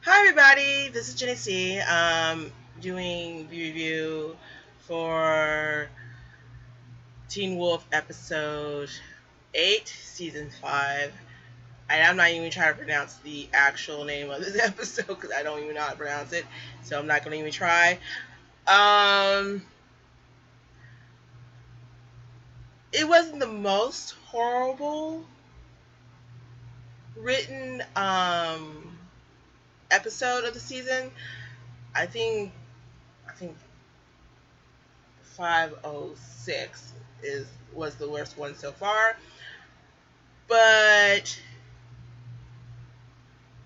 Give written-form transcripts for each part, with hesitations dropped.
Hi everybody, this is Jenny C. Doing the review for Teen Wolf episode 8, season 5. And I'm not even trying to pronounce the actual name of this episode because I don't even know how to pronounce it. So I'm not going to even try. Um, it wasn't the most horrible written episode of the season. I think I think 506 is was the worst one so far, but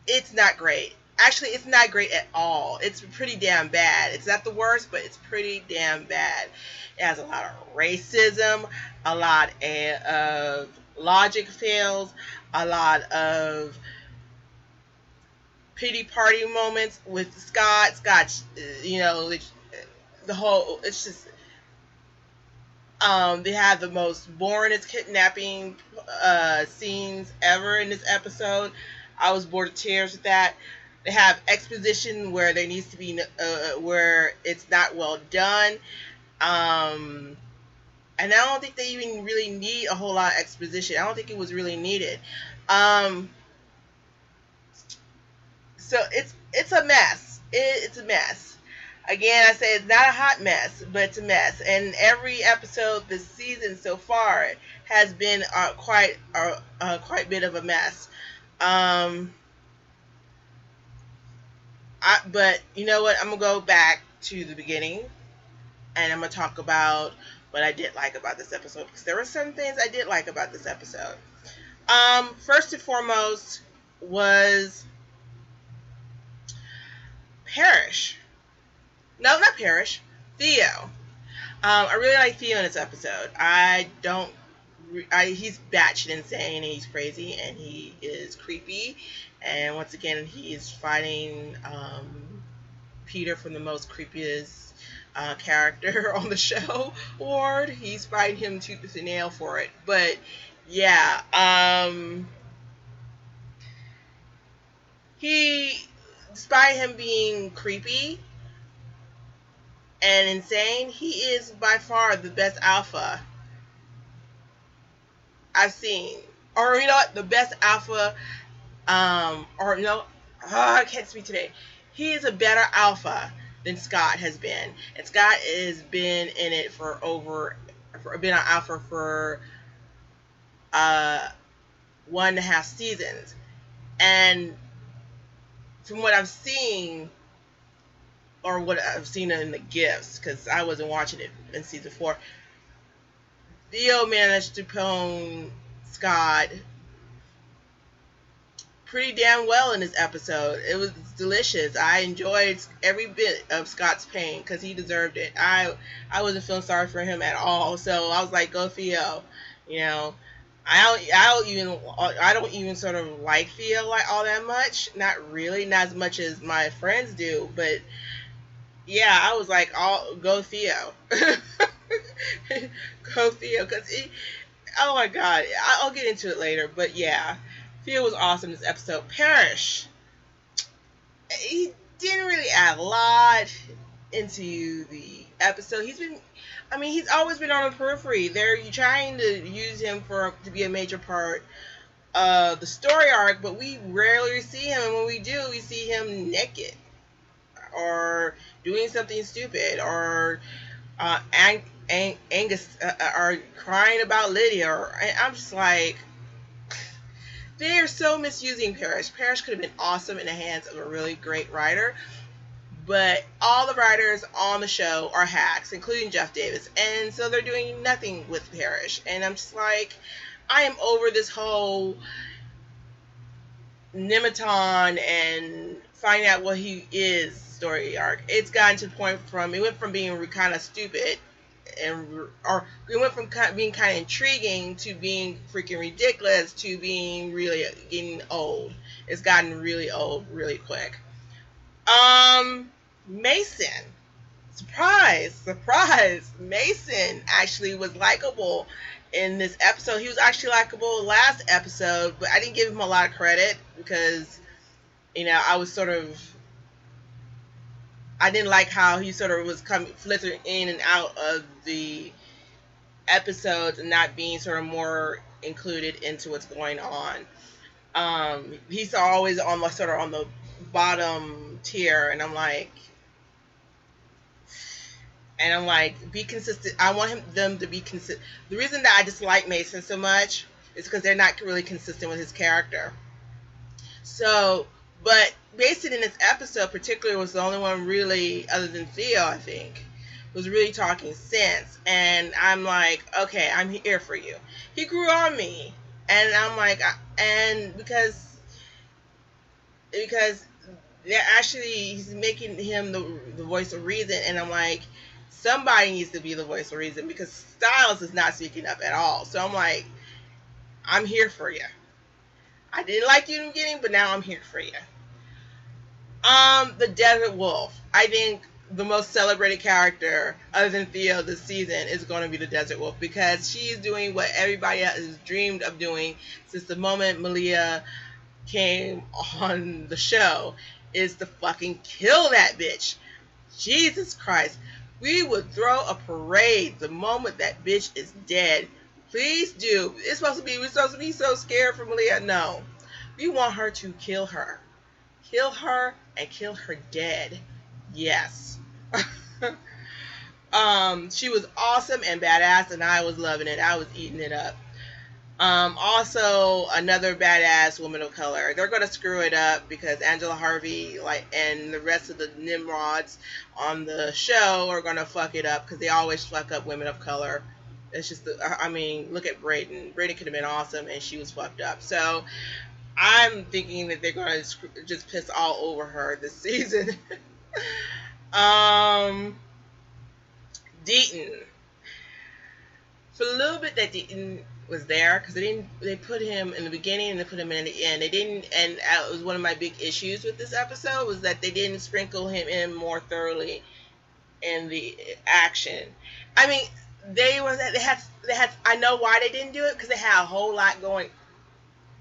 it's not great. Actually, it's not great at all. It's pretty damn bad. It's not the worst, but it's pretty damn bad. It has a lot of racism, a lot of logic fails, a lot of pity party moments with Scott. Scott, the whole. It's just they had the most boringest kidnapping scenes ever in this episode. I was bored of tears with that. They have exposition where there needs to be where it's not well done, and I don't think they even really need a whole lot of exposition. I don't think it was really needed. Um, so it's a mess. It's a mess. Again, I say it's not a hot mess, but it's a mess. And every episode this season so far has been quite a bit of a mess. But you know what? I'm gonna go back to the beginning, and I'm gonna talk about what I did like about this episode because there were some things I did like about this episode. First and foremost was Parrish. No, not Parrish. Theo. I really like Theo in this episode. I don't. He's batshit insane and he's crazy and he is creepy. And once again, he is fighting Peter from the most creepiest character on the show. Ward. He's fighting him tooth and nail for it. But yeah, despite him being creepy and insane, he is by far the best alpha I've seen. Or you know what? The best alpha, or no, I can't speak today. He is a better alpha than Scott has been. And Scott has been in it been on alpha for uh, 1.5 seasons. And from what I've seen, or what I've seen in the gifts, because I wasn't watching it in season 4, Theo managed to pwn Scott pretty damn well in this episode. It was delicious. I enjoyed every bit of Scott's pain because he deserved it. I wasn't feeling sorry for him at all. So I was like, go Theo. You know, I don't even sort of like Theo like all that much. Not really, not as much as my friends do. But yeah, I was like, go Theo. Go Theo, because oh my god, I'll get into it later, but yeah, Theo was awesome this episode. Parrish, he didn't really add a lot into the episode. He's always been on the periphery. They're trying to use him to be a major part of the story arc, but we rarely see him, and when we do, we see him naked or doing something stupid or Angus are crying about Lydia. I'm just like, they are so misusing Parrish. Parrish could have been awesome in the hands of a really great writer, but all the writers on the show are hacks, including Jeff Davis, and so they're doing nothing with Parrish. And I'm just like, I am over this whole Nematon and finding out what he is story arc. It's gotten to the point it went from being kind of stupid or it went from being kind of intriguing to being freaking ridiculous to being really getting old. It's gotten really old really quick. Mason. Surprise. Mason actually was likable in this episode. He was actually likable last episode, but I didn't give him a lot of credit because I was sort of, I didn't like how he sort of was coming flittering in and out of the episodes and not being sort of more included into what's going on. He's always on the sort of on the bottom tier, and I'm like, be consistent. I want them to be consistent. The reason that I dislike Mason so much is because they're not really consistent with his character. So, but Mason in this episode particularly was the only one really, other than Theo, I think, was really talking sense. And I'm like, okay, I'm here for you. He grew on me. And I'm like, and because they're actually, he's making him the voice of reason. And I'm like, somebody needs to be the voice of reason because Styles is not speaking up at all. So I'm like, I'm here for you. I didn't like you in the beginning, but now I'm here for you. The Desert Wolf. I think the most celebrated character, other than Theo this season, is going to be the Desert Wolf because she's doing what everybody else has dreamed of doing since the moment Malia came on the show, is to fucking kill that bitch. Jesus Christ. We would throw a parade the moment that bitch is dead. Please do. We're supposed to be so scared for Malia. No. We want her to kill her. Kill her and kill her dead. Yes. She was awesome and badass, and I was loving it. I was eating it up. Also, another badass woman of color. They're going to screw it up because Angela Harvey, and the rest of the Nimrods on the show are going to fuck it up because they always fuck up women of color. It's just, look at Brayden. Brayden could have been awesome, and she was fucked up. So, I'm thinking that they're going to just piss all over her this season. Deaton. For a little bit that Deaton was there, because they put him in the beginning and they put him in the end. They didn't, and it was one of my big issues with this episode, was that they didn't sprinkle him in more thoroughly in the action. I mean, they had, I know why they didn't do it, because they had a whole lot going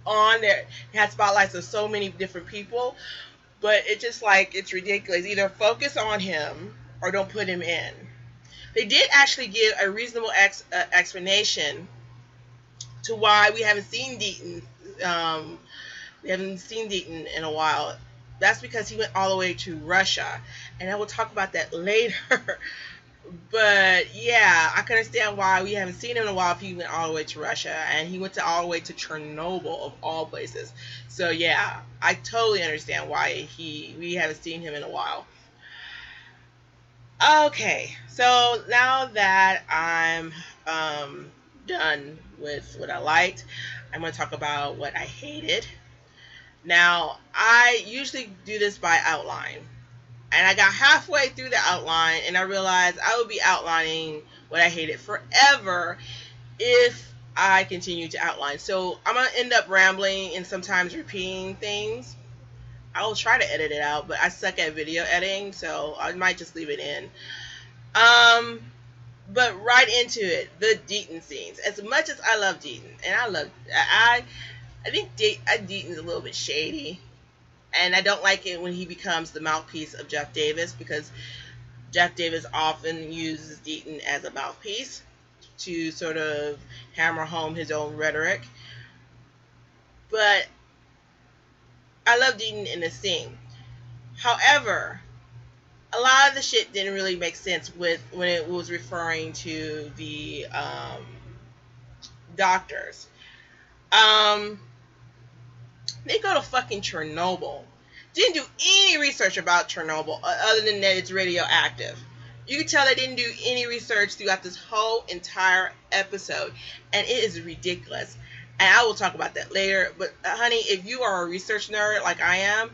on there. They had spotlights of so many different people, but it's just like, it's ridiculous. Either focus on him or don't put him in. They did actually give a reasonable explanation to why we haven't seen Deaton. We haven't seen Deaton in a while. That's because he went all the way to Russia, and I will talk about that later. But yeah, I can understand why we haven't seen him in a while if he went all the way to Russia, and he went all the way to Chernobyl of all places. So yeah, I totally understand why we haven't seen him in a while. Okay, so now that I'm done with what I liked, I'm going to talk about what I hated. Now, I usually do this by outline. And I got halfway through the outline and I realized I would be outlining what I hated forever if I continue to outline. So I'm going to end up rambling and sometimes repeating things. I will try to edit it out, but I suck at video editing, so I might just leave it in. But right into it, the Deaton scenes. As much as I love Deaton, and I think Deaton's a little bit shady. And I don't like it when he becomes the mouthpiece of Jeff Davis, because Jeff Davis often uses Deaton as a mouthpiece to sort of hammer home his own rhetoric. But I love Deaton in this scene. However, a lot of the shit didn't really make sense when it was referring to the doctors. They go to fucking Chernobyl. Didn't do any research about Chernobyl other than that it's radioactive. You can tell they didn't do any research throughout this whole entire episode, and it is ridiculous. And I will talk about that later. But honey, if you are a research nerd like I am,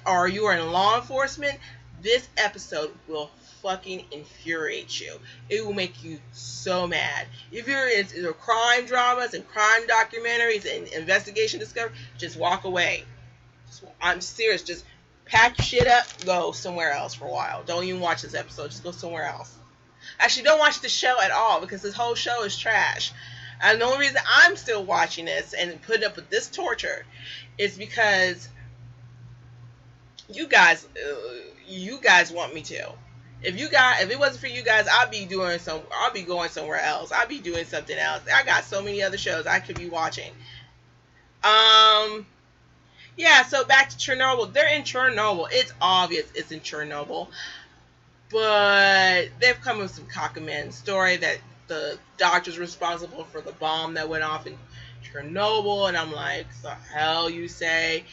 or you are in law enforcement, this episode will fucking infuriate you. It will make you so mad. If you're into crime dramas and crime documentaries and investigation discovery, just walk away. I'm serious. Just pack your shit up, go somewhere else for a while. Don't even watch this episode. Just go somewhere else. Actually, don't watch the show at all, because this whole show is trash. And the only reason I'm still watching this and putting up with this torture is because you guys want me to. If it wasn't for you guys, I'll be going somewhere else. I'll be doing something else. I got so many other shows I could be watching. Um, yeah. So back to Chernobyl. They're in Chernobyl. It's obvious it's in Chernobyl, but they've come with some cockamamie story that the doctor's responsible for the bomb that went off in Chernobyl, and I'm like, the hell you say?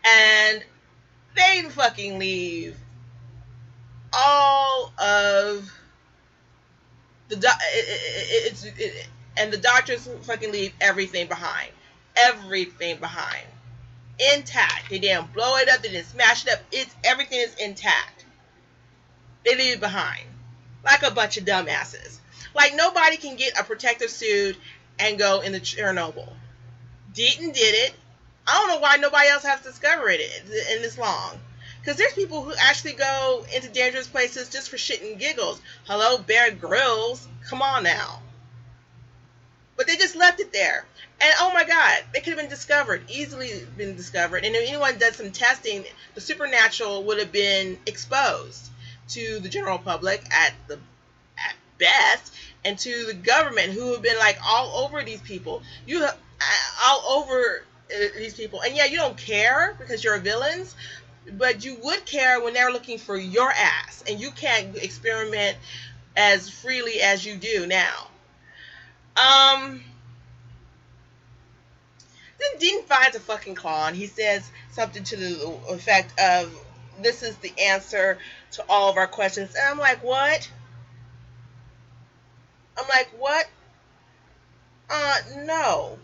And they fucking leave all of the and the doctors fucking leave everything behind, intact. They didn't blow it up, they didn't smash it up. Everything is intact. They leave it behind like a bunch of dumbasses. Like nobody can get a protective suit and go into Chernobyl. Deaton did it. I don't know why nobody else has discovered it in this long. Because there's people who actually go into dangerous places just for shit and giggles. Hello, Bear Grylls. Come on now. But they just left it there. And oh my God, they could have been discovered, easily been discovered. And if anyone does some testing, the supernatural would have been exposed to the general public at best, and to the government, who have been like all over these people. All over these people. And yeah, you don't care because you're villains, but you would care when they're looking for your ass, and you can't experiment as freely as you do now. Then Dean finds a fucking claw, and he says something to the effect of, "This is the answer to all of our questions." And I'm like, what? No.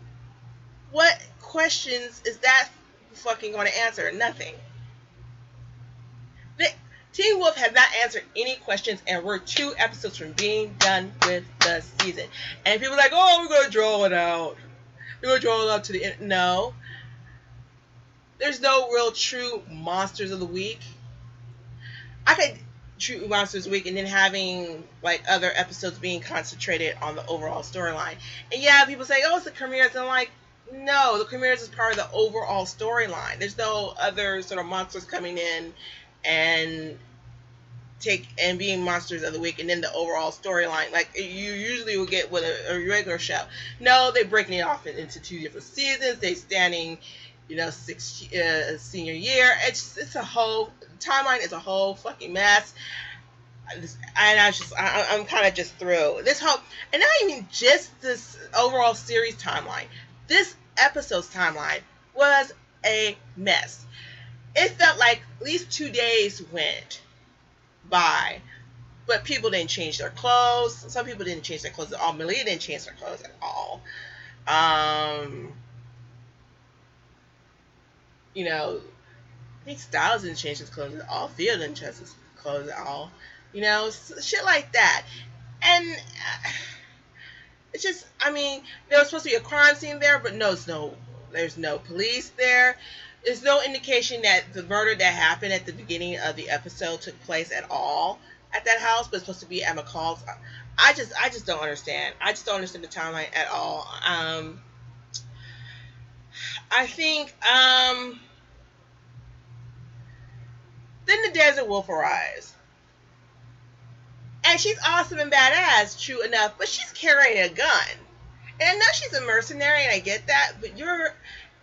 What questions is that fucking going to answer? Nothing. Teen Wolf has not answered any questions, and we're 2 episodes from being done with the season. And people are like, oh, we're going to draw it out. We're going to draw it out to the end. No. There's no real true Monsters of the Week. I could true Monsters of the Week and then having like other episodes being concentrated on the overall storyline. And yeah, people say, oh, it's the premieres. And I'm like, no, the premieres is part of the overall storyline. There's no other sort of monsters coming in and being Monsters of the Week and then the overall storyline like you usually will get with a regular show. No, they're breaking it off into 2 different seasons. They're standing, senior year. It's a whole timeline. Is a whole fucking mess. And I'm kind of just through this whole, and not even just this overall series timeline. This episode's timeline was a mess. It felt like at least 2 days went by, but people didn't change their clothes. Some people didn't change their clothes at all. Malia didn't change their clothes at all. I think Styles didn't change his clothes at all. Theo didn't change his clothes at all. Shit like that. And it's just, there was supposed to be a crime scene there, but there's no police there. There's no indication that the murder that happened at the beginning of the episode took place at all at that house, but it's supposed to be at McCall's. I just don't understand. I just don't understand the timeline at all. I think then the Desert Wolf arrives. And she's awesome and badass, true enough, but she's carrying a gun. And I know she's a mercenary, and I get that, but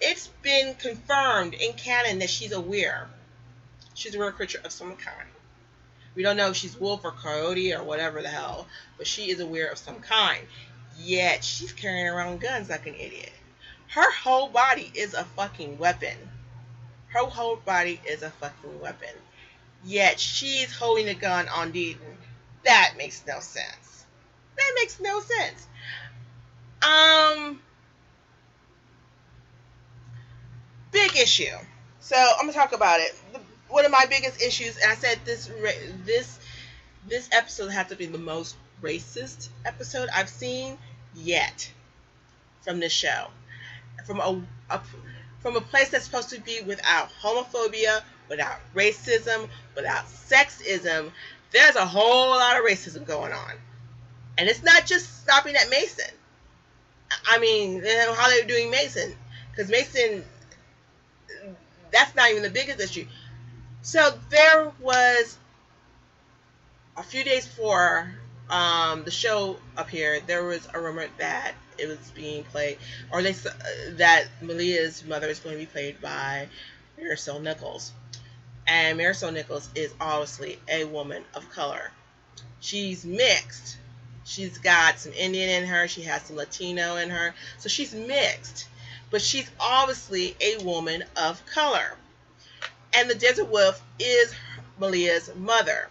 it's been confirmed in canon that she's a weir. She's a weird creature of some kind. We don't know if she's wolf or coyote or whatever the hell, but she is a weir of some kind. Yet she's carrying around guns like an idiot. Her whole body is a fucking weapon. Her whole body is a fucking weapon. Yet she's holding a gun on Deaton. That makes no sense. That makes no sense. Big issue. So I'm gonna talk about it. One of my biggest issues, and I said this episode has to be the most racist episode I've seen yet from this show. From a place that's supposed to be without homophobia, without racism, without sexism. There's a whole lot of racism going on. And it's not just stopping at Mason. How they're doing Mason. Because Mason, that's not even the biggest issue. So there was a few days before the show appeared, there was a rumor that it was being played, or that Malia's mother is going to be played by Marisol Nichols. And Marisol Nichols is obviously a woman of color. She's mixed. She's got some Indian in her. She has some Latino in her. So she's mixed. But she's obviously a woman of color. And the Desert Wolf is Malia's mother.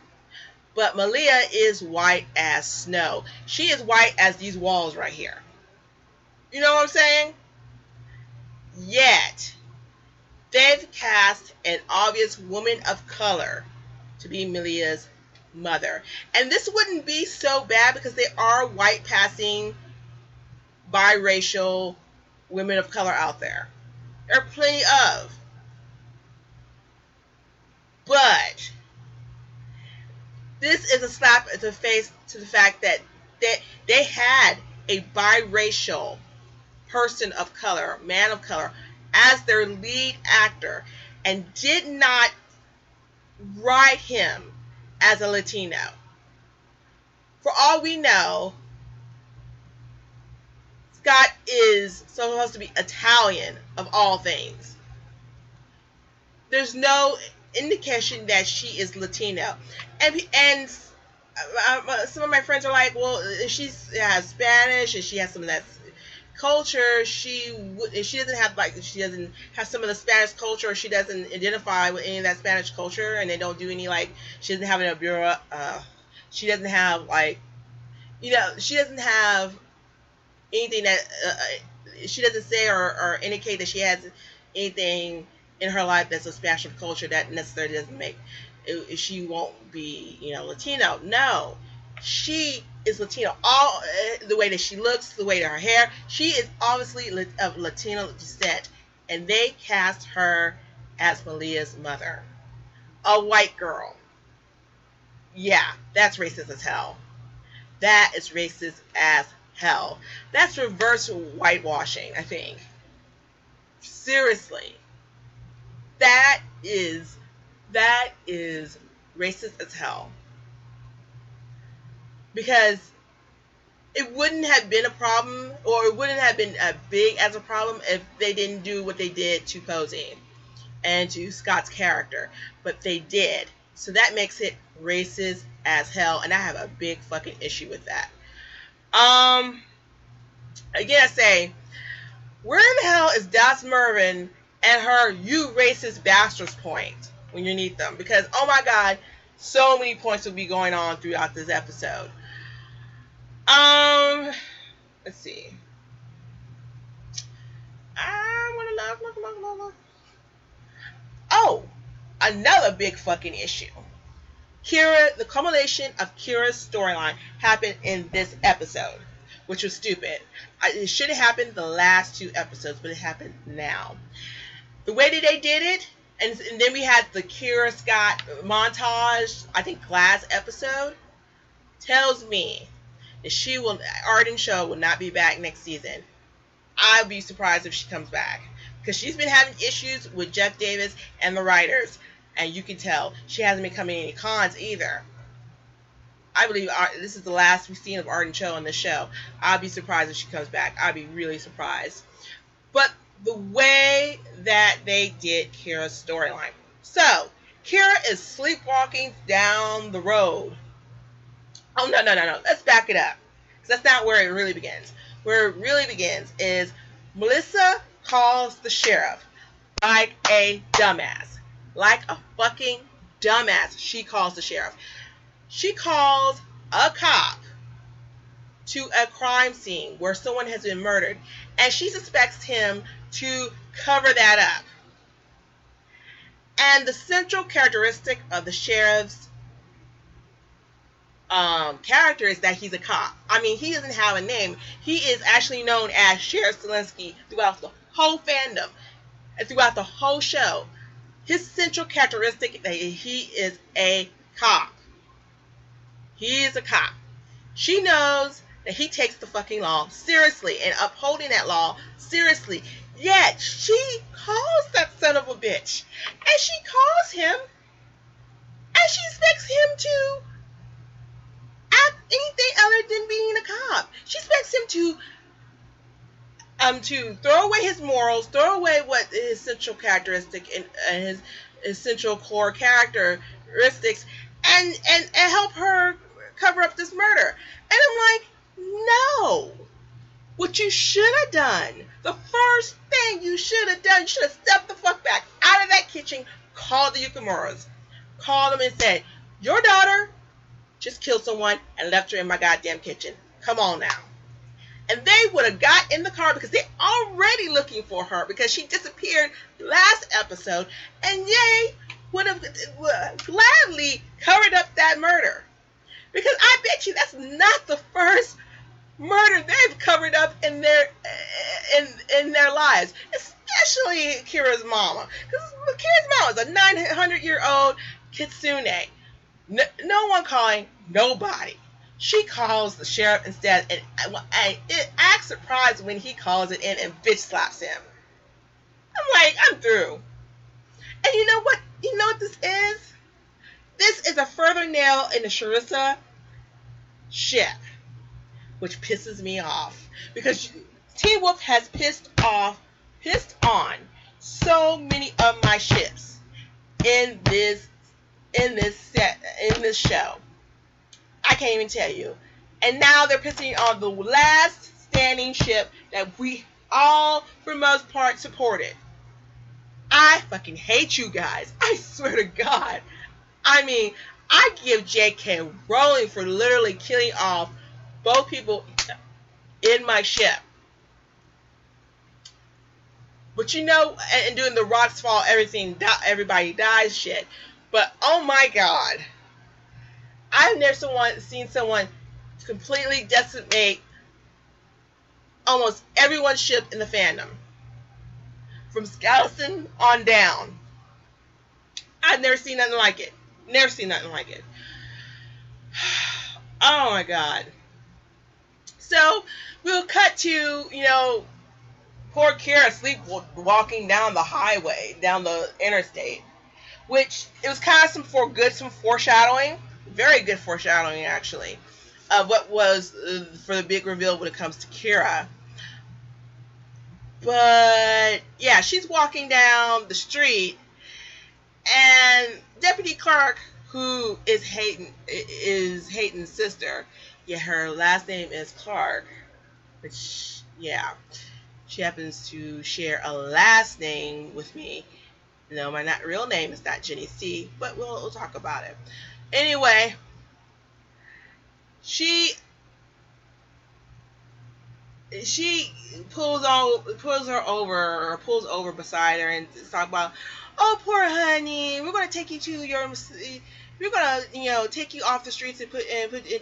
But Malia is white as snow. She is white as these walls right here. You know what I'm saying? Yet, they've cast an obvious woman of color to be Malia's mother. And this wouldn't be so bad because they are white passing biracial women of color out there. There are plenty of. But this is a slap in the face to the fact that they had a biracial person of color, man of color, as their lead actor and did not write him as a Latino. For all we know, Scott is supposed to be Italian of all things. There's no indication that she is Latino. And some of my friends are like, well, if she has Spanish and she has some of that culture, she doesn't have some of the Spanish culture, or she doesn't identify with any of that Spanish culture, and they don't do any, like, she doesn't have an bureau, she doesn't have, like, she doesn't have anything that she doesn't say or indicate that she has anything in her life that's a Spanish culture that necessarily doesn't make she won't be Latino. No, she is Latino. All the way that she looks, the way that her hair, she is obviously of Latino descent, and they cast her as Malia's mother, a white girl. Yeah, that's racist as hell. That is racist as hell. That's reverse whitewashing, I think. Seriously. That is racist as hell. Because it wouldn't have been a problem, or it wouldn't have been as big as a problem if they didn't do what they did to Posey and to Scott's character. But they did. So that makes it racist as hell, and I have a big fucking issue with that. Again, I say, where in the hell is Das Mervin and her "you racist bastards" point when you need them? Because, oh my god, so many points will be going on throughout this episode. Let's see. Oh, another big fucking issue. The culmination of Kira's storyline happened in this episode, which was stupid. It should have happened the last two episodes, but it happened now. The way that they did it, and then we had the Kira Scott montage, I think last episode, tells me that Arden Show will not be back next season. I'd be surprised if she comes back, because she's been having issues with Jeff Davis and the writers, and you can tell she hasn't been coming to any cons either. I believe this is the last we've seen of Arden Cho on this show. I'd be surprised if she comes back. I'd be really surprised. But the way that they did Kira's storyline. So, Kira is sleepwalking down the road. Oh, no. Let's back it up. Because that's not where it really begins. Where it really begins is Melissa calls the sheriff like a dumbass. Like a fucking dumbass, she calls the sheriff. She calls a cop to a crime scene where someone has been murdered, and she suspects him to cover that up. And the central characteristic of the sheriff's character is that he's a cop. I mean, he doesn't have a name. He is actually known as Sheriff Zelensky throughout the whole fandom and throughout the whole show. His central characteristic is that he is a cop. He is a cop. She knows that he takes the fucking law seriously and upholding that law seriously. Yet, she calls that son of a bitch. And she calls him and she expects him to act anything other than being a cop. She expects him to throw away his morals, throw away what his central characteristic and his essential core characteristics, and help her cover up this murder. And I'm like, no. What you should have done, the first thing you should have done, you should have stepped the fuck back out of that kitchen, called the Yukimuras, called them and said, your daughter just killed someone and left her in my goddamn kitchen. Come on now. And they would have got in the car because they're already looking for her because she disappeared last episode, and they would have gladly covered up that murder. Because I bet you that's not the first murder they've covered up in their lives, especially Kira's mama. Because Kira's mama is a 900-year-old kitsune. No one calling nobody. She calls the sheriff instead, and it acts surprised when he calls it in and bitch slaps him. I'm like, I'm through. And you know what? You know what this is? This is a further nail in the Charissa ship, which pisses me off because Teen Wolf has pissed on so many of my ships in this show. I can't even tell you. And now they're pissing on the last standing ship that we all, for the most part, supported. I fucking hate you guys. I swear to God. I mean, I give J.K. Rowling for literally killing off both people in my ship. But you know, and doing the rocks fall, everybody dies shit. But oh my God. I've never seen someone completely decimate almost everyone's ship in the fandom. From Skeleton on down. I've never seen nothing like it. Never seen nothing like it. Oh my God. So, we'll cut to, poor Kira sleepwalking down the highway, down the interstate. Which, it was kind of some foreshadowing. Very good foreshadowing, actually, of what was for the big reveal when it comes to Kira. But yeah, she's walking down the street, and Deputy Clark, who is Hayden's sister, her last name is Clark, which she happens to share a last name with me. No, my real name is not Jenny C, but we'll talk about it. Anyway, she pulls over beside her and talks about, oh, poor honey, we're gonna take you take you off the streets and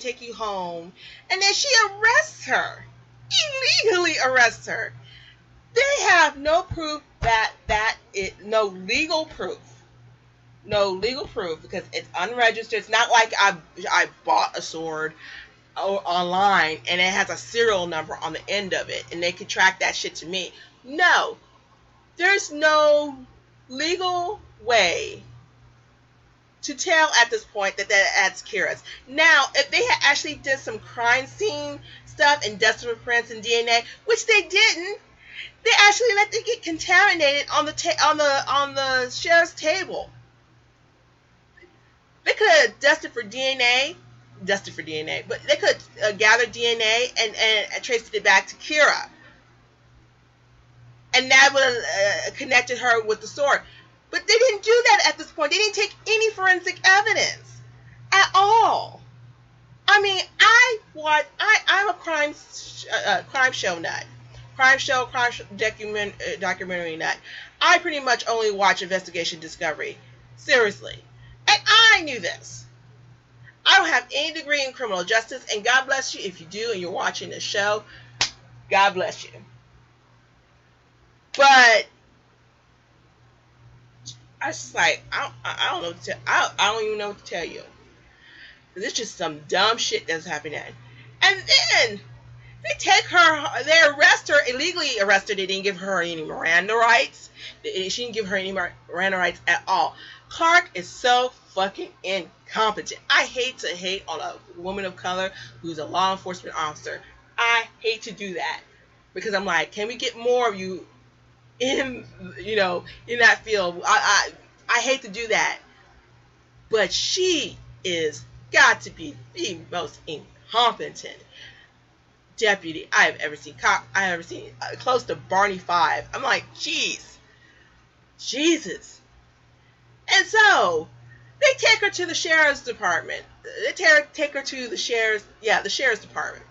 take you home. And then she arrests her, illegally arrests her. They have no proof no legal proof. No legal proof because it's unregistered. It's not like I bought a sword online and it has a serial number on the end of it and they can track that shit to me. No. There's no legal way to tell at this point that that's Kira's. Now, if they had actually did some crime scene stuff and dusted prints and DNA, which they didn't, they actually let it get contaminated on the sheriff's table. They could have dusted for DNA, but they could have gathered DNA and traced it back to Kira. And that would have connected her with the sword. But they didn't do that at this point. They didn't take any forensic evidence at all. I mean, I'm a crime show nut. Crime documentary nut. I pretty much only watch Investigation Discovery. Seriously. And I knew this. I don't have any degree in criminal justice, and God bless you if you do and you're watching this show. God bless you. But I was just like, I don't know what to I don't even know what to tell you. Because it's just some dumb shit that's happening. And then They take her, they arrest her, illegally arrest her. They didn't give her any Miranda rights. She didn't give her any Miranda rights at all. Clark is so fucking incompetent. I hate to hate on a woman of color who's a law enforcement officer. I hate to do that because I'm like, can we get more of you in, in that field? I hate to do that, but she is got to be the most incompetent deputy I have ever seen. Cop I have ever seen, close to Barney Five. I'm like, Jesus. And so they take her to the sheriff's department. They take her to the sheriff's department.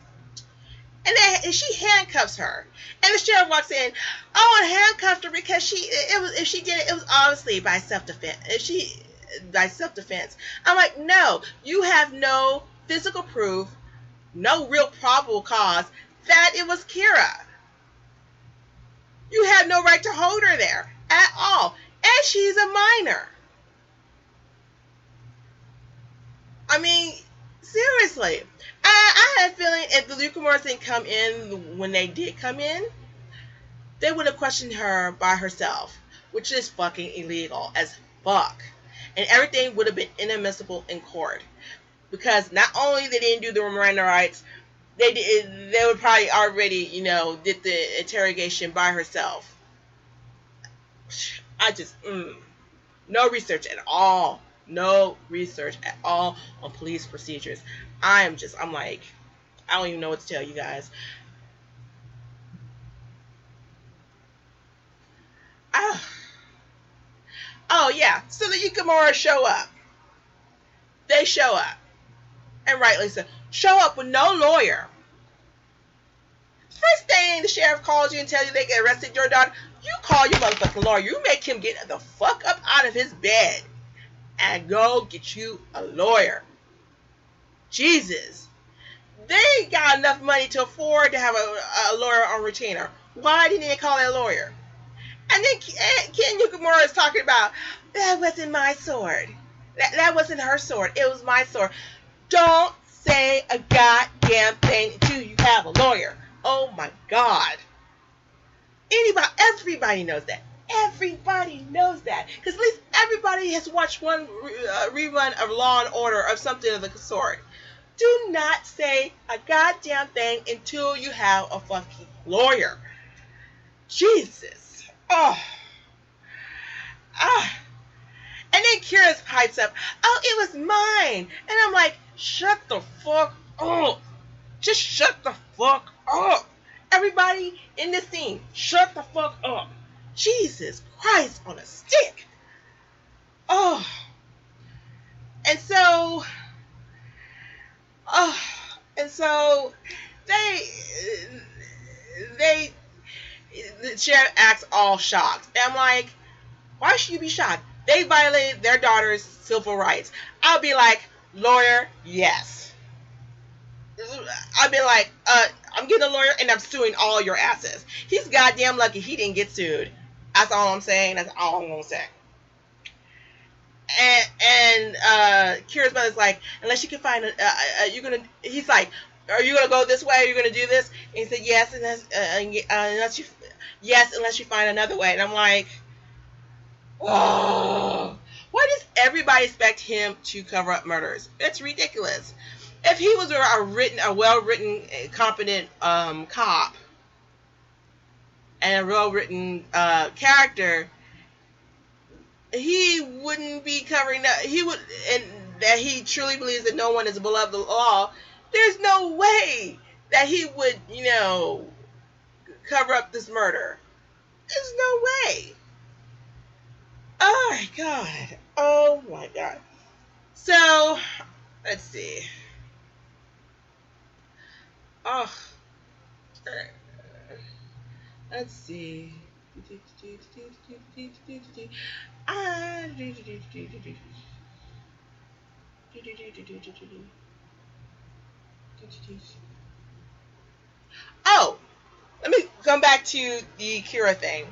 And she handcuffs her. And the sheriff walks in. Oh, and handcuffed her because if she did it, it was obviously by self-defense. By self-defense. I'm like, no, you have no physical proof, no real probable cause that it was Kira. You have no right to hold her there at all. And she's a minor. I mean, seriously. I had a feeling if the Lucamores didn't come in when they did come in, they would have questioned her by herself, which is fucking illegal as fuck. And everything would have been inadmissible in court. Because not only they didn't do the Miranda rights, they would probably already, did the interrogation by herself. I just, no research at all. No research at all on police procedures. I'm like, I don't even know what to tell you guys. Oh yeah, so the Yukamura show up. They show up. And rightly so. Show up with no lawyer. First thing the sheriff calls you and tells you they get arrested your daughter, you call your motherfucking lawyer. You make him get the fuck up out of his bed and go get you a lawyer. Jesus. They ain't got enough money to afford to have a lawyer on retainer. Why didn't they call that lawyer? And then Ken Yukamura is talking about, that wasn't my sword. That wasn't her sword. It was my sword. Don't say a goddamn thing until you have a lawyer. Oh my God. Everybody knows that. Everybody knows that. Because at least everybody has watched one rerun of Law and Order of something of the sort. Do not say a goddamn thing until you have a fucking lawyer. Jesus. Oh. And then Kira's pipes up, oh, it was mine. And I'm like, shut the fuck up. Just shut the fuck up. Everybody in this scene, shut the fuck up. Jesus Christ on a stick. Oh. And so the sheriff acts all shocked. And I'm like, why should you be shocked? They violated their daughter's civil rights. I'll be like, lawyer, yes. I'll be like, I'm getting a lawyer and I'm suing all your asses. He's goddamn lucky he didn't get sued. That's all I'm saying. That's all I'm gonna say. And Kira's mother's like, unless you can find he's like, are you gonna go this way? Are you gonna do this? And he said, yes, unless you find another way. And I'm like, oh, why does everybody expect him to cover up murders? It's ridiculous. If he was a well-written, competent cop and a well-written character, he wouldn't be covering up. He would, and that he truly believes that no one is above the law. There's no way that he would, cover up this murder. There's no way. Oh my God. Oh my God. So, let's see. Oh. Let's see. Oh, let me come back to the Kira thing.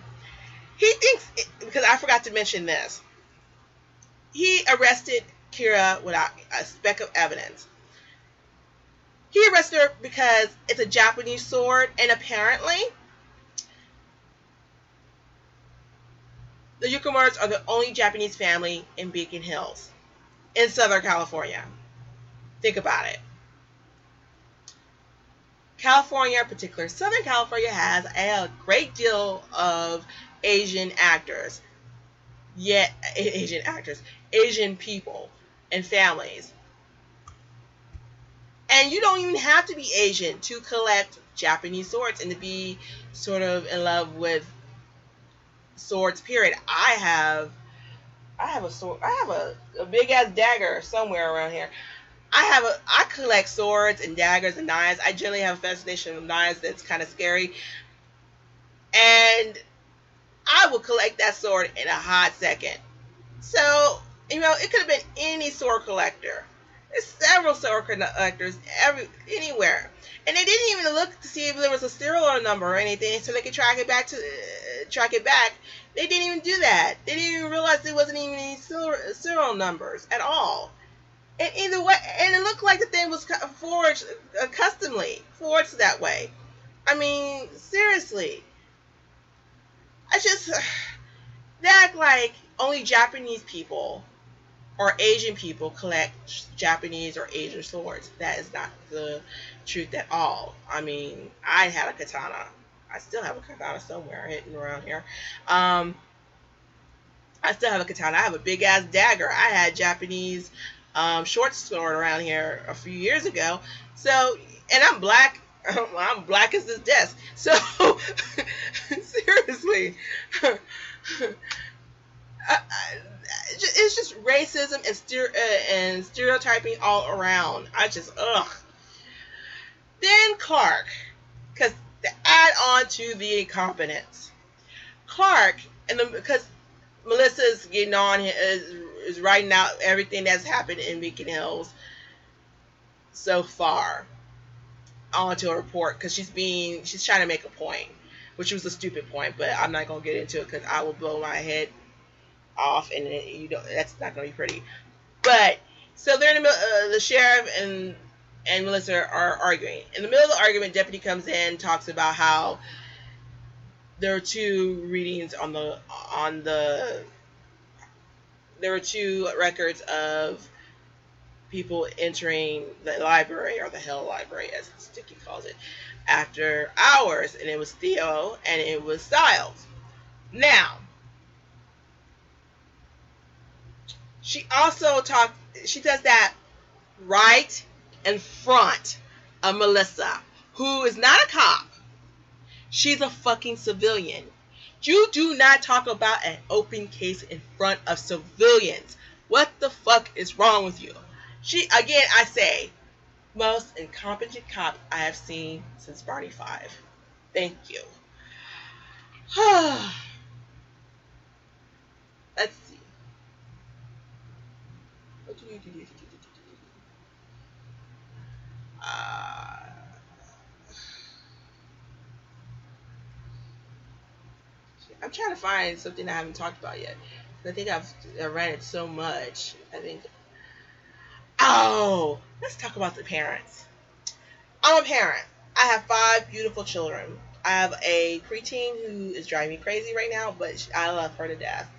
He thinks, because I forgot to mention this, he arrested Kira without a speck of evidence. He arrested her because it's a Japanese sword, and apparently the Yukimuras are the only Japanese family in Beacon Hills, in Southern California. Think about it. California, in particular, Southern California, has a great deal of Asian actors. Yet, Asian people and families. And you don't even have to be Asian to collect Japanese swords and to be sort of in love with swords, period. I have a sword. I have a big ass dagger somewhere around here. I collect swords and daggers and knives. I generally have a fascination with knives that's kind of scary. And I will collect that sword in a hot second. So, it could have been any sword collector. There's several sword collectors anywhere. And they didn't even look to see if there was a serial number or anything so they could track it back. They didn't even do that. They didn't even realize there wasn't even any serial numbers at all. And either way, and it looked like the thing was forged customly, forged that way. I mean, seriously. They act like only Japanese people or Asian people collect Japanese or Asian swords. That is not the truth at all. I mean, I had a katana. I still have a katana somewhere hidden around here. I still have a katana. I have a big ass dagger. I had Japanese short sword around here a few years ago. So, and I'm black. I'm black as this desk. So, seriously. It's just racism and stereotyping all around. Then Clark, because to add on to the incompetence, Clark, because Melissa's getting on, is writing out everything that's happened in Beacon Hills so far onto a report, because she's trying to make a point, which was a stupid point, but I'm not gonna get into it because I will blow my head off, and that's not gonna be pretty. But so they're in the middle. The sheriff and Melissa are arguing. In the middle of the argument, deputy comes in, talks about how there are two readings there were two records of people entering the library, or the Hell Library, as Sticky calls it, after hours, and it was Theo and it was Styles. Now, she does that right in front of Melissa, who is not a cop. She's a fucking civilian. You do not talk about an open case in front of civilians. What the fuck is wrong with you? I say, most incompetent cop I have seen since Barney 5. Thank you. Let's see. I'm trying to find something I haven't talked about yet. I think I've ran it so much. Let's talk about the parents. I'm a parent. I have 5 beautiful children. I have a preteen who is driving me crazy right now, but I love her to death.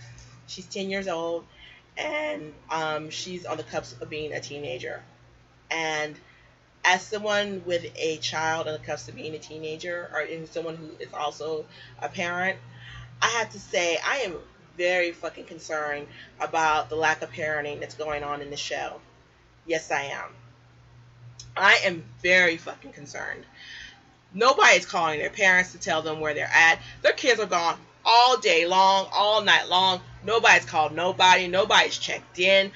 She's 10 years old, and she's on the cusp of being a teenager. And as someone with a child on the cusp of being a teenager, or someone who is also a parent, I have to say I am very fucking concerned about the lack of parenting that's going on in the show. Yes, I am. I am very fucking concerned. Nobody's calling their parents to tell them where they're at. Their kids are gone all day long, all night long. Nobody's called nobody. Nobody's checked in.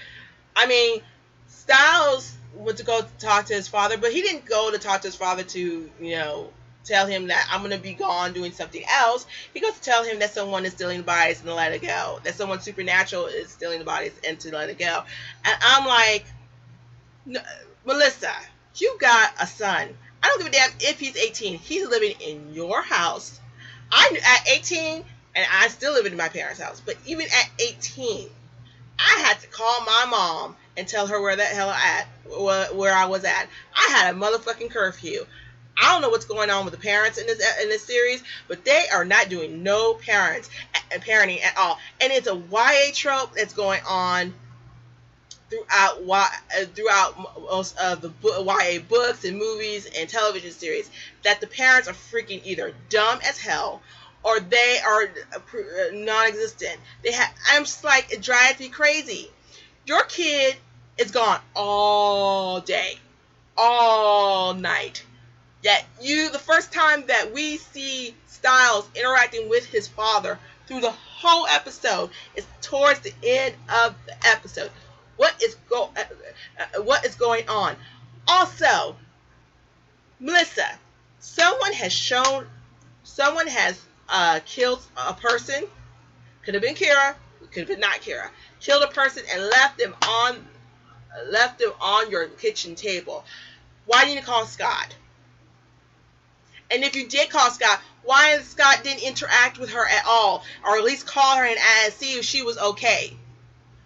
I mean, Styles went to go talk to his father, but he didn't go to talk to his father to, tell him that I'm going to be gone doing something else. He goes to tell him that someone is stealing the bodies and to let it go. That someone supernatural is stealing the bodies and to let it go. And I'm like, Melissa, you got a son. I don't give a damn if he's 18. He's living in your house. I'm at 18, and I'm still living in my parents' house. But even at 18, I had to call my mom and tell her where the hell where I was at. I had a motherfucking curfew. I don't know what's going on with the parents in this series, but they are not doing no parenting at all. And it's a YA trope that's going on throughout most of the YA books and movies and television series, that the parents are freaking either dumb as hell or they are non-existent. I'm just like, it drives me crazy. Your kid is gone all day, all night. Yet the first time that we see Styles interacting with his father through the whole episode is towards the end of the episode. What is going on? Also, Melissa, someone has killed a person. Could have been Kira, could have been not Kira. Killed a person and left them on your kitchen table. Why didn't you call Scott? And if you did call Scott, why Scott didn't interact with her at all, or at least call her and see if she was okay?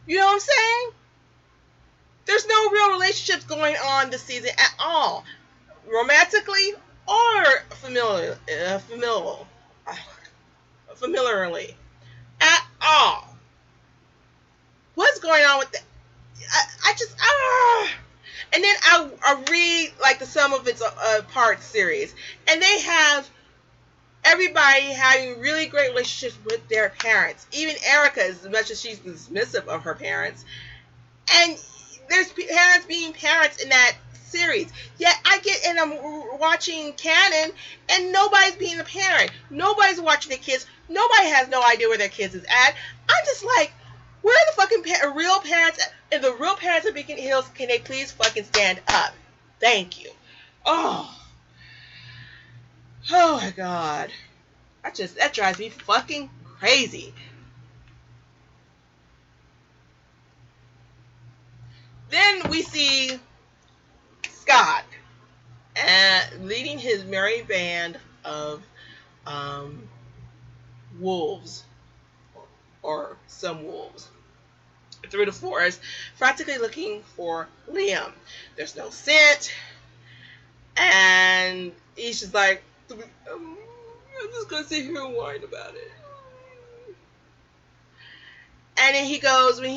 You know what I'm saying? There's no real relationships going on this season at all, romantically or familiarly, at all. What's going on with that? And then I read like the sum of its parts series, and they have everybody having really great relationships with their parents. Even Erica, as much as she's dismissive of her parents, and there's parents being parents in that series. Yet and I'm watching Canon, and nobody's being a parent. Nobody's watching their kids. Nobody has no idea where their kids is at. I'm just like, where are the fucking real parents at? If the real parents of Beacon Hills, can they please fucking stand up? Thank you. Oh my God. That drives me fucking crazy. Then we see Scott leading his merry band of wolves, or some wolves, through the forest, practically looking for Liam. There's no scent, and he's just like, I'm just gonna sit here and whine about it. And then he goes, when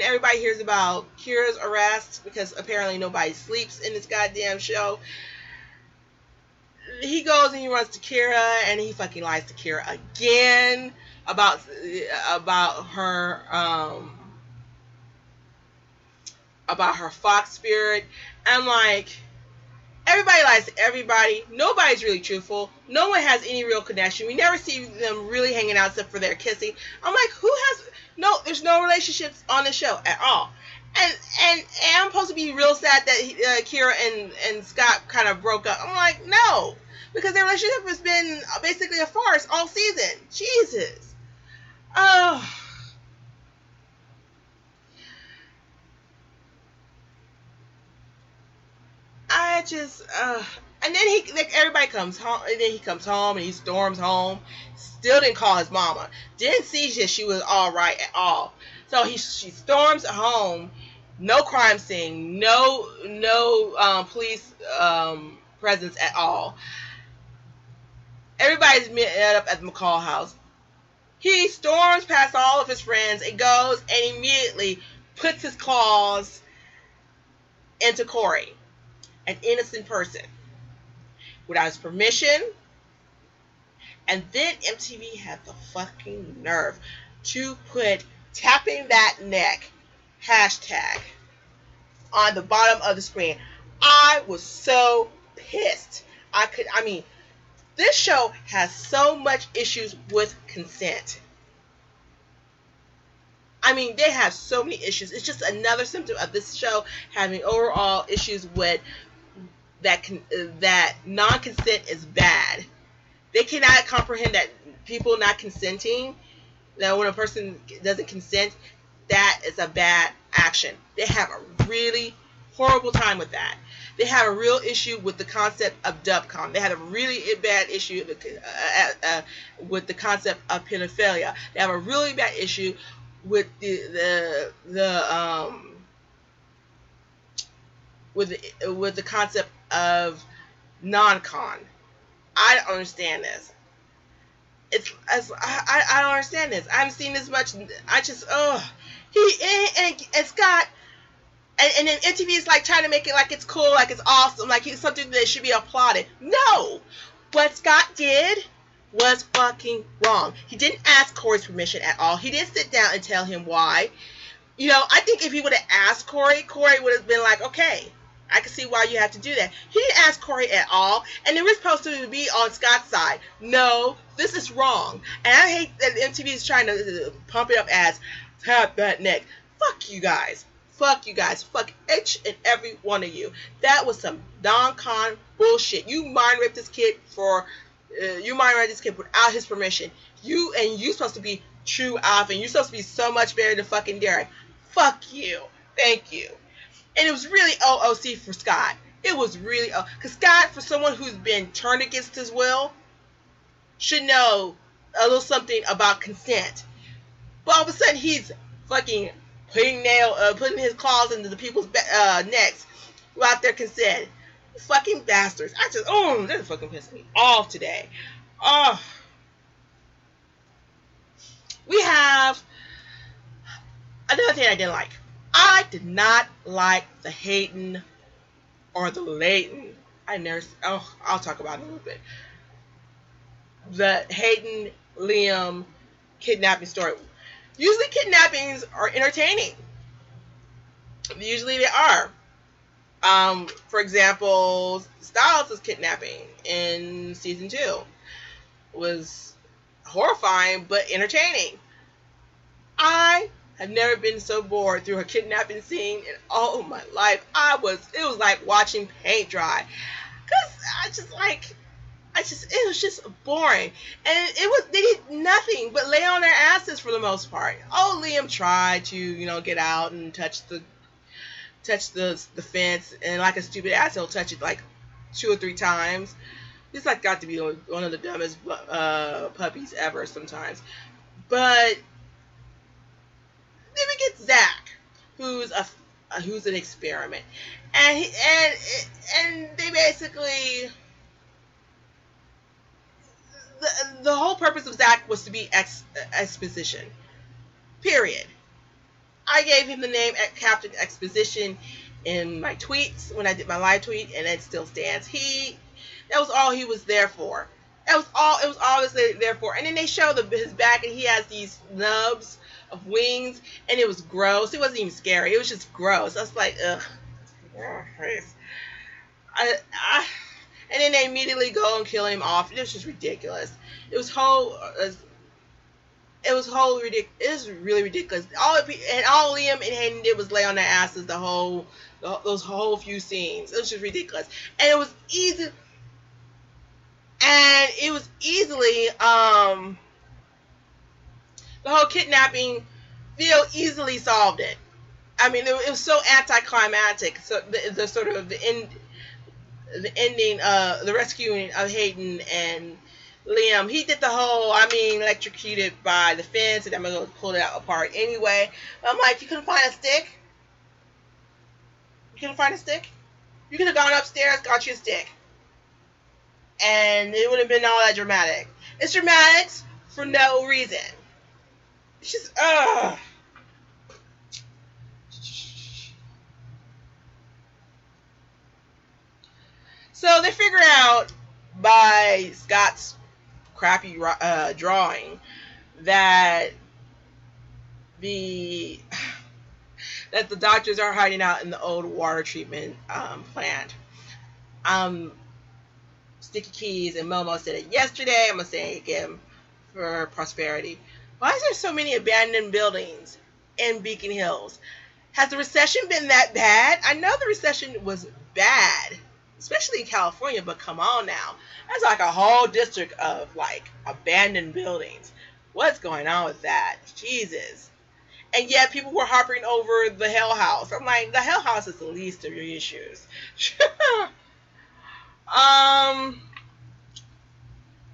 everybody hears about Kira's arrest, because apparently nobody sleeps in this goddamn show, he goes and he runs to Kira, and he fucking lies to Kira again about her fox spirit. I'm like, everybody lies to everybody. Nobody's really truthful. No one has any real connection. We never see them really hanging out except for their kissing. I'm like, there's no relationships on the show at all. And I'm supposed to be real sad that Kira and Scott kind of broke up. I'm like, no, because their relationship has been basically a farce all season. Jesus. Oh. And then everybody comes home, and then he comes home, and he storms home. Still didn't call his mama. Didn't see that she was all right at all. So she storms home. No crime scene. No police presence at all. Everybody's met up at the McCall house. He storms past all of his friends and goes and immediately puts his claws into Corey, an innocent person, without his permission. And then MTV had the fucking nerve to put tapping that neck hashtag on the bottom of the screen. I was so pissed. This show has so much issues with consent. They have so many issues. It's just another symptom of this show having overall issues with that non-consent is bad. They cannot comprehend that people not consenting, that when a person doesn't consent, that is a bad action. They have a really horrible time with that. They have a real issue with the concept of dubcom. They had a really bad issue with the concept of pedophilia. They have a really bad issue with with the concept of non-con. I don't understand this. I don't understand this. I haven't seen this much. I just and Scott and then MTV is like trying to make it like it's cool, like it's awesome, like it's something that should be applauded. No, what Scott did was fucking wrong. He didn't ask Corey's permission at all. He didn't sit down and tell him why. You know, I think if he would have asked Corey would have been like, okay, I can see why you have to do that. He didn't ask Corey at all, and they were supposed to be on Scott's side. No, this is wrong. And I hate that MTV is trying to pump it up as tap that neck. Fuck you guys. Fuck you guys. Fuck each and every one of you. That was some non-con bullshit. You mind raped this kid without his permission. You supposed to be true alpha, and you're supposed to be so much better than fucking Derek. Fuck you. Thank you. And it was really OOC for Scott. It was really because Scott, for someone who's been turned against his will, should know a little something about consent. But all of a sudden, he's fucking putting his claws into the people's necks without their consent. Fucking bastards. They're fucking pissing me off today. We have another thing I didn't like. I did not like the Hayden or the Layton. I'll talk about it a little bit. The Hayden Liam kidnapping story. Usually kidnappings are entertaining. Usually they are. For example, Styles' kidnapping in season 2 was horrifying but entertaining. I have never been so bored through a kidnapping scene in all of my life. It was like watching paint dry. Cause it was just boring. And they did nothing but lay on their asses for the most part. Liam tried to, get out and touch the fence, and like a stupid ass, he'll touch it like 2 or 3 times. He's like got to be one of the dumbest puppies ever sometimes. But then we get Zach, who's an experiment, and they basically the whole purpose of Zach was to be exposition. Period. I gave him the name Captain Exposition in my tweets when I did my live tweet, and it still stands. That was all he was there for. That was all it was obviously there for. And then they show his back, and he has these nubs of wings, and it was gross. It wasn't even scary. It was just gross. I was like, ugh. And then they immediately go and kill him off. It was just ridiculous. It was really ridiculous. All Liam and Hayden did was lay on their asses those whole few scenes. It was just ridiculous. And it was easy. And it was easily the whole kidnapping Theo easily solved it. I mean, it was so anti-climatic. So the sort of the ending, the rescuing of Hayden and Liam, he did the whole, electrocuted by the fence, and I'm going to pull it out apart anyway. I'm like, you couldn't find a stick? You couldn't find a stick? You could have gone upstairs, got you a stick. And it would have been all that dramatic. It's dramatic for no reason. It's just, So they figure out by Scott's crappy drawing that the doctors are hiding out in the old water treatment plant. Sticky Keys and Momo said it yesterday. I'm going to say it again for prosperity. Why is there so many abandoned buildings in Beacon Hills? Has the recession been that bad? I know the recession was bad, especially in California, but come on now. That's like a whole district of like abandoned buildings. What's going on with that? Jesus. And yet people were harping over the Hell House. I'm like, the Hell House is the least of your issues.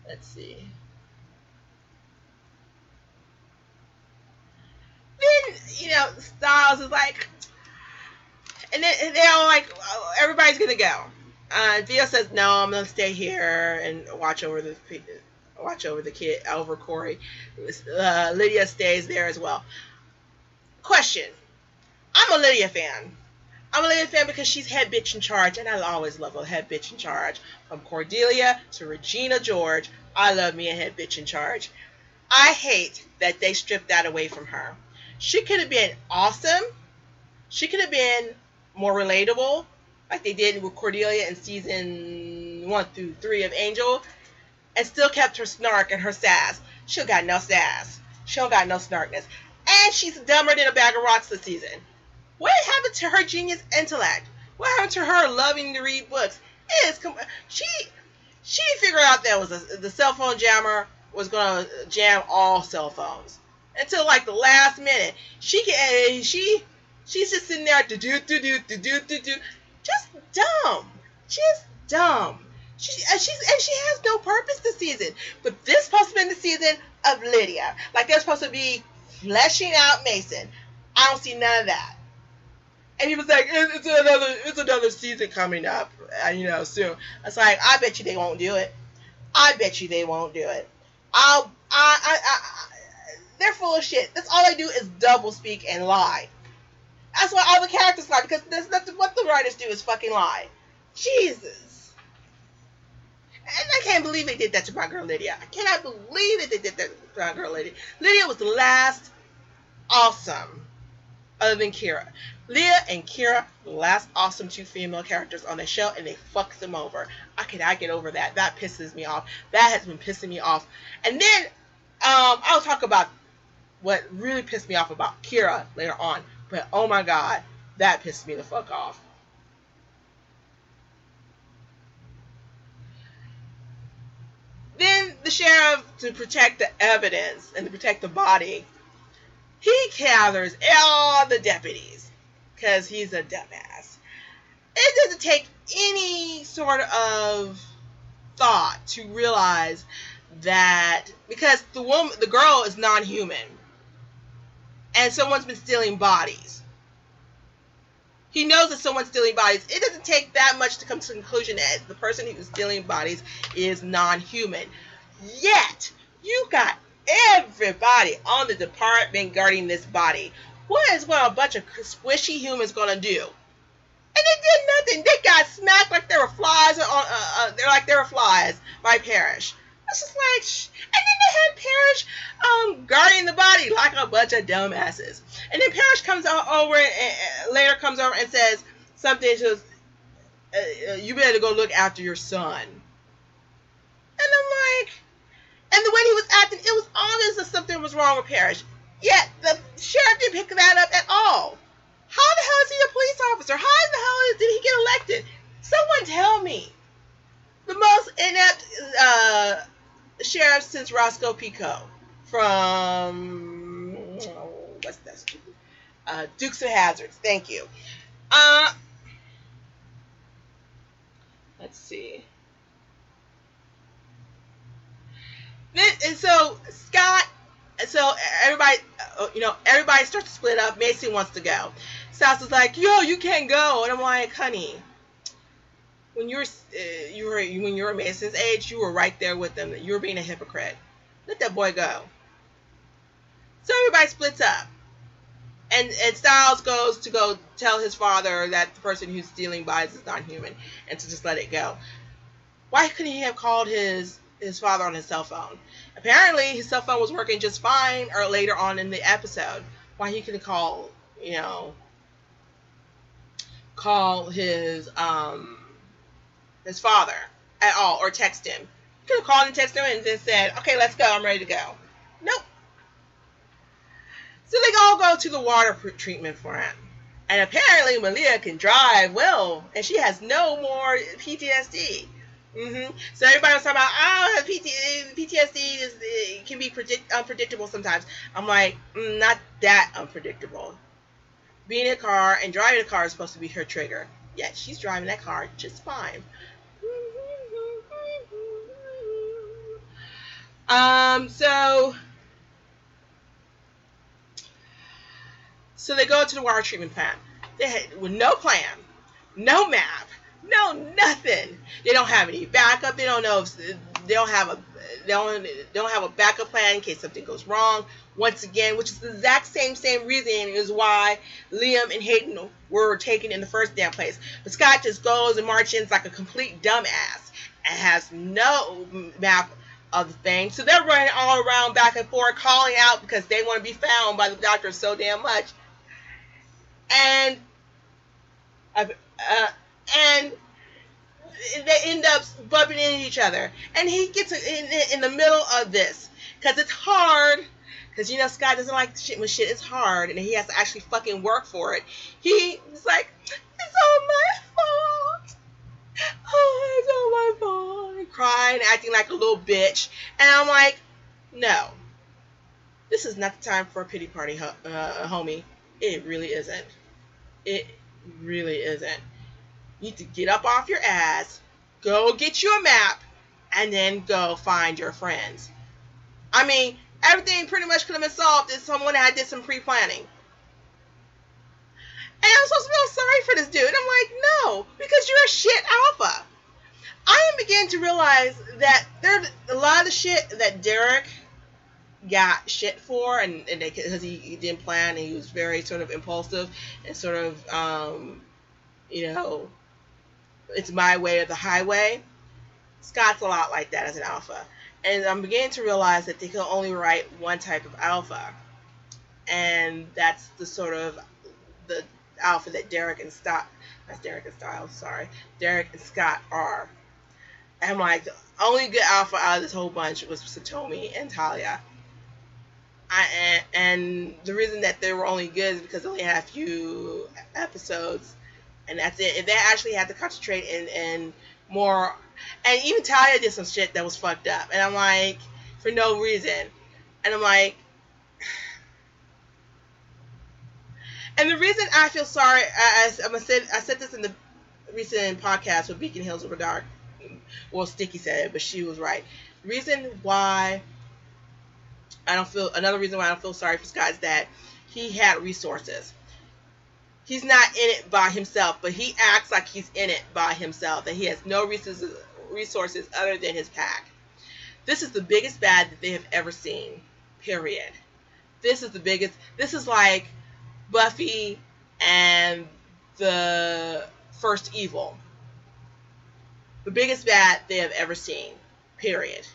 Let's see. Styles is like, and then they're all like, everybody's gonna go. Theo says, no, I'm gonna stay here and watch over the kid, over Corey. Lydia stays there as well. Question: I'm a Lydia fan. I'm a Lydia fan because she's head bitch in charge, and I always love a head bitch in charge. From Cordelia to Regina George, I love me a head bitch in charge. I hate that they stripped that away from her. She could have been awesome. She could have been more relatable, like they did with Cordelia in season 1 through 3 of Angel, and still kept her snark and her sass. She got no sass. She don't got no snarkness. And she's dumber than a bag of rocks this season. What happened to her genius intellect? What happened to her loving to read books? She figured out that the cell phone jammer was going to jam all cell phones until like the last minute. She's just sitting there just dumb. She has no purpose this season. But this supposed to be the season of Lydia. Like they're supposed to be fleshing out Mason. I don't see none of that. And he was like, it's another season coming up, soon. It's like, I bet you they won't do it. They're full of shit. That's all they do is double speak and lie. That's why all the characters lie, because there's nothing. What the writers do is fucking lie. Jesus. And I can't believe they did that to my girl Lydia. I cannot believe that they did that to my girl Lydia. Lydia was the last awesome, other than Kira. Leah and Kira, the last awesome 2 female characters on the show, and they fucked them over. I cannot get over that. That pisses me off. That has been pissing me off. And then I'll talk about what really pissed me off about Kira later on. But oh my god, that pissed me the fuck off. Then the sheriff, to protect the evidence and to protect the body, he gathers all the deputies because he's a dumbass. It doesn't take any sort of thought to realize that because the girl is non-human and someone's been stealing bodies. He knows that someone's stealing bodies. It doesn't take that much to come to the conclusion that the person who's stealing bodies is non-human. Yet, you got everybody on the department guarding this body. What is what a bunch of squishy humans gonna do? And they did nothing. They got smacked like they were flies they were flies by Parrish. It's just like, and then they had Parrish guarding the body like a bunch of dumbasses. And then Parrish comes over and later comes over and says something to you better go look after your son. And I'm like, and the way he was acting, it was obvious that something was wrong with Parrish. Yet the sheriff didn't pick that up at all. How the hell is he a police officer? How the hell did he get elected? Someone tell me. The most inept sheriff since Roscoe Pico from what's that stupid? Dukes of Hazzard. Thank you. Let's see. And so Scott, so everybody starts to split up. Mason wants to go. Stas is like, yo, you can't go. And I'm like, honey, when when you're Mason's age, you were right there with them. You were being a hypocrite. Let that boy go. So everybody splits up. And Styles goes to go tell his father that the person who's stealing bodies is not human and to just let it go. Why couldn't he have called his father on his cell phone? Apparently his cell phone was working just fine or later on in the episode. Why he couldn't call his father at all or text him. He could have called and texted him and then said, okay, let's go, I'm ready to go. Nope. So they all go to the water treatment plant. And apparently Malia can drive well and she has no more PTSD. So everybody was talking about, PTSD can be unpredictable sometimes. I'm like, not that unpredictable. Being in a car and driving a car is supposed to be her trigger. Yet she's driving that car just fine. So So they go to the water treatment plant. They had, with no plan, no map, no nothing. They don't have any backup. They don't know if they don't have a they don't have a backup plan in case something goes wrong. Once again, which is the exact same reason is why Liam and Hayden were taken in the first damn place. But Scott just goes and marches like a complete dumbass and has no map of the thing. So they're running all around back and forth, calling out because they want to be found by the doctor so damn much. And and they end up bumping into each other. And he gets in the middle of this because it's hard. Because, you know, Scott doesn't like shit when shit is hard and he has to actually fucking work for it. He's like, it's all my fault. Oh, it's all my fault. And crying, acting like a little bitch. And I'm like, no. This is not the time for a pity party, homie. It really isn't. It really isn't. You need to get up off your ass, go get you a map, and then go find your friends. I mean, everything pretty much could have been solved if someone had did some pre-planning. And I'm supposed to feel sorry for this dude. I'm like, no, because you're a shit alpha. I am beginning to realize that there's a lot of the shit that Derek got shit for, and because he didn't plan and he was very sort of impulsive and sort of, you know, it's my way or the highway. Scott's a lot like that as an alpha. And I'm beginning to realize that they can only write one type of alpha. And that's the sort of the alpha that Derek and Scott are. And I'm like, the only good alpha out of this whole bunch was Satomi and Talia. And the reason that they were only good is because they only had a few episodes. And that's it. If they actually had to concentrate and more, and even Talia did some shit that was fucked up. And I'm like, for no reason. And I'm like, and the reason I feel sorry, I said this in the recent podcast with Beacon Hills Over Dark. Well, Sticky said it, but she was right. The reason why another reason why I don't feel sorry for Scott is that he had resources. He's not in it by himself, but he acts like he's in it by himself, that he has no resources other than his pack. This is the biggest bad that they have ever seen, period. This is like Buffy and the first evil. The biggest bad they have ever seen, period.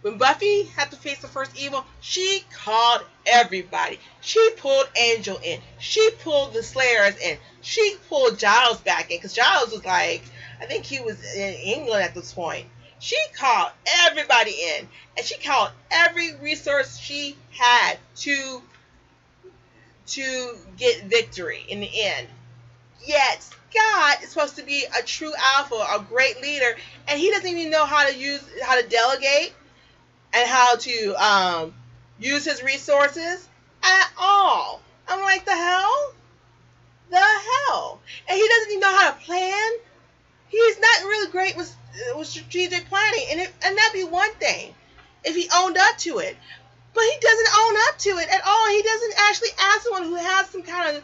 When Buffy had to face the first evil, she called everybody. She pulled Angel in. She pulled the Slayers in. She pulled Giles back in, because Giles was like, I think he was in England at this point. She called everybody in, and she called every resource she had to get victory in the end. Yet Scott is supposed to be a true alpha, a great leader, and he doesn't even know how to delegate and how to use his resources at all. I'm like, the hell? The hell? And he doesn't even know how to plan. He's not really great with strategic planning, and that'd be one thing if he owned up to it. But he doesn't own up to it at all. He doesn't actually ask someone who has some kind of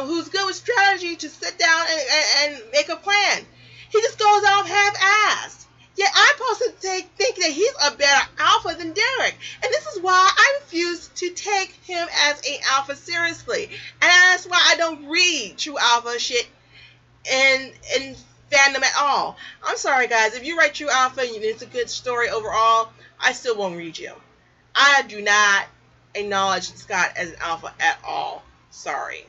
who's good with strategy to sit down and make a plan. He just goes off half-assed. Yet I'm supposed to think that he's a better alpha than Derek. And this is why I refuse to take him as an alpha seriously. And that's why I don't read true alpha shit in fandom at all. I'm sorry, guys. If you write true alpha and it's a good story overall, I still won't read you. I do not acknowledge Scott as an alpha at all. Sorry.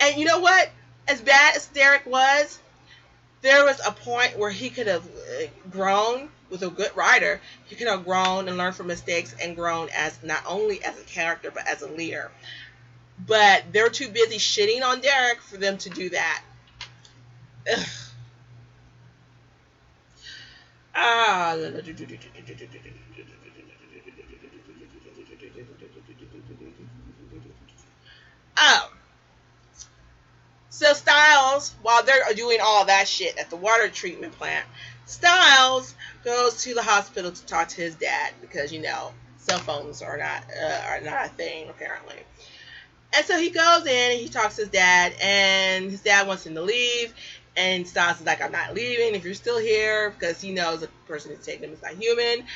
And you know what? As bad as Derek was, there was a point where he could have grown with a good writer. He could have grown and learned from mistakes and grown as not only as a character but as a leader. But they're too busy shitting on Derek for them to do that. Ugh. So Styles, while they're doing all that shit at the water treatment plant, Styles goes to the hospital to talk to his dad because, you know, cell phones are not a thing apparently. And so he goes in and he talks to his dad, and his dad wants him to leave. And Styles is like, I'm not leaving if you're still here, because he knows the person who's taking him is not human.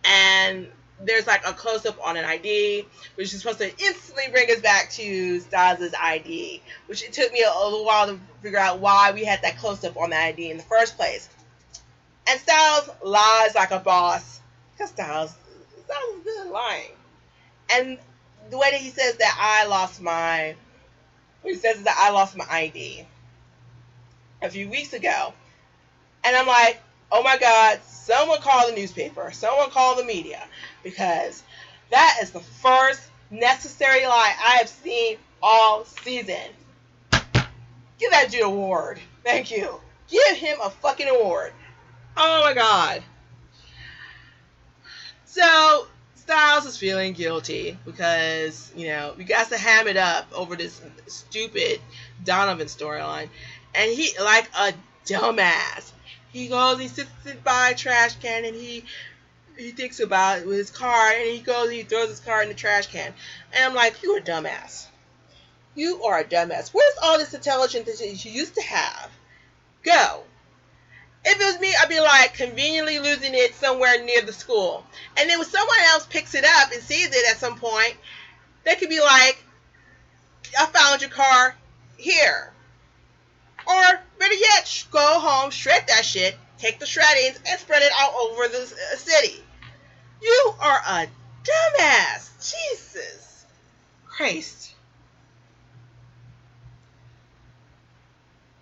And there's like a close up on an ID, which is supposed to instantly bring us back to Styles' ID, which it took me a little while to figure out why we had that close up on the ID in the first place. And Styles lies like a boss, because Styles is good at lying. And the way that he says that what he says is that I lost my ID a few weeks ago. And I'm like, oh my God, someone call the newspaper, someone call the media, because that is the first necessary lie I have seen all season. Give that dude an award. Thank you. Give him a fucking award. Oh my God. So Styles is feeling guilty because, we got to ham it up over this stupid Donovan storyline. And he, like a dumbass, he goes, he sits by a trash can, and he thinks about it with his card, and he goes and he throws his card in the trash can. And I'm like, you're a dumbass. You are a dumbass. Where's all this intelligence that you used to have? Go. If it was me, I'd be like conveniently losing it somewhere near the school. And then when someone else picks it up and sees it at some point, they could be like, I found your car here. Or better yet, go home, shred that shit, take the shreddings, and spread it all over the city. You are a dumbass. Jesus Christ.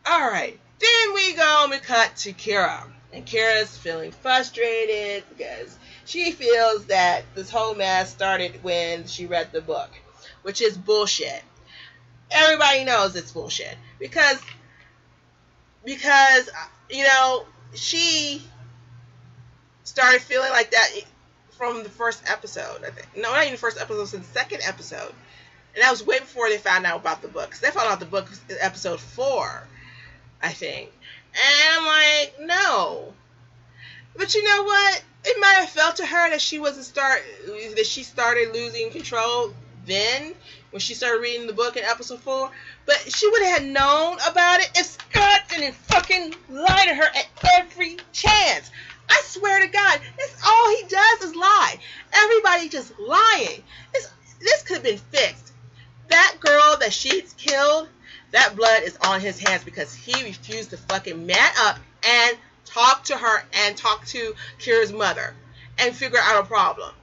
Alright. Then we go and we cut to Kira. And Kira's feeling frustrated because she feels that this whole mess started when she read the book, which is bullshit. Everybody knows it's bullshit. Because she started feeling like that from the first episode, I think. No, not even the first episode, it's the second episode. And that was way before they found out about the book. Because they found out the book was episode 4, I think. And I'm like, no. But you know what? It might have felt to her that she started losing control then, when she started reading the book in episode 4. But she would have known about it if Scott didn't fucking lie to her at every chance. I swear to God, that's all he does is lie. Everybody just lying. This could have been fixed. That girl that she's killed, that blood is on his hands because he refused to fucking man up and talk to her and talk to Kira's mother and figure out a problem.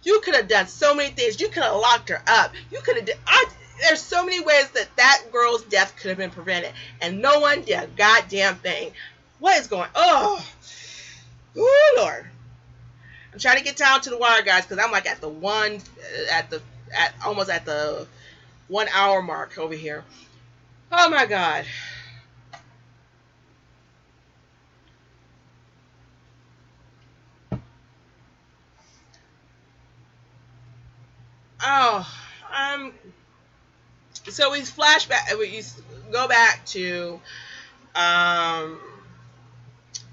You could have done so many things. You could have locked her up. You could have there's so many ways that girl's death could have been prevented, and no one did a goddamn thing. What is going? Oh, Lord! I'm trying to get down to the wire, guys, because I'm like almost at the 1 hour mark over here. Oh my God. Oh, so we flashback. We go back to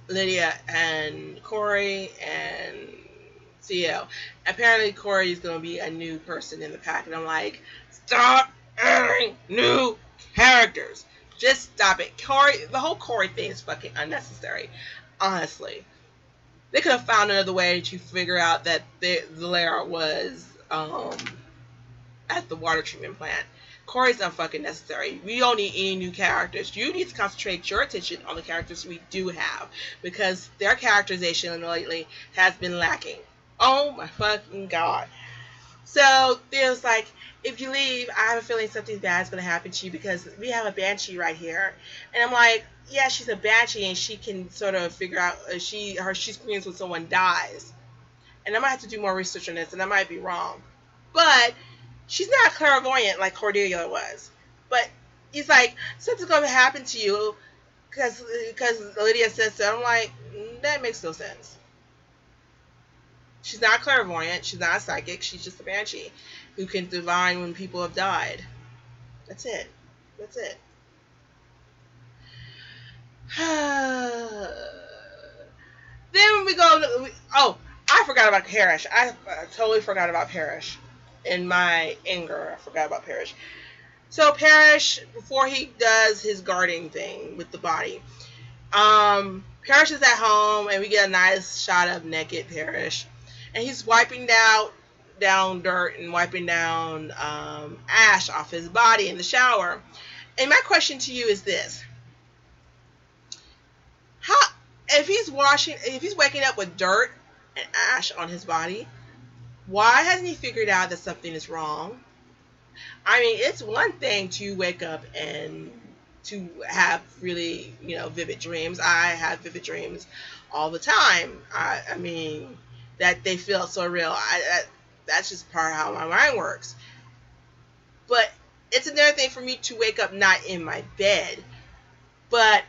Lydia and Corey and CEO. Apparently, Corey is going to be a new person in the pack, and I'm like, stop adding new characters. Just stop it. The whole Corey thing is fucking unnecessary. Honestly, they could have found another way to figure out that the lair was at the water treatment plant. Corey's not fucking necessary. We don't need any new characters. You need to concentrate your attention on the characters we do have, because their characterization lately has been lacking. Oh my fucking God. So there's like, if you leave, I have a feeling something bad is going to happen to you because we have a banshee right here. And I'm like, yeah, she's a banshee and she can sort of figure out, she screams when someone dies. And I might have to do more research on this, and I might be wrong. But she's not clairvoyant like Cordelia was. But he's like, something's going to happen to you because Lydia says so. I'm like, that makes no sense. She's not clairvoyant. She's not a psychic. She's just a banshee who can divine when people have died. That's it. That's it. Then we go. I forgot about Parrish. I totally forgot about Parrish. in my anger. I forgot about Parrish. So Parrish, before he does his guarding thing with the body, Parrish is at home, and we get a nice shot of naked Parrish, and he's wiping down dirt and wiping down ash off his body in the shower. And my question to you is this: how, if he's waking up with dirt and ash on his body, why hasn't he figured out that something is wrong? I mean, it's one thing to wake up and to have really, vivid dreams. I have vivid dreams all the time. I mean, that they feel so real. That's just part of how my mind works. But it's another thing for me to wake up not in my bed, but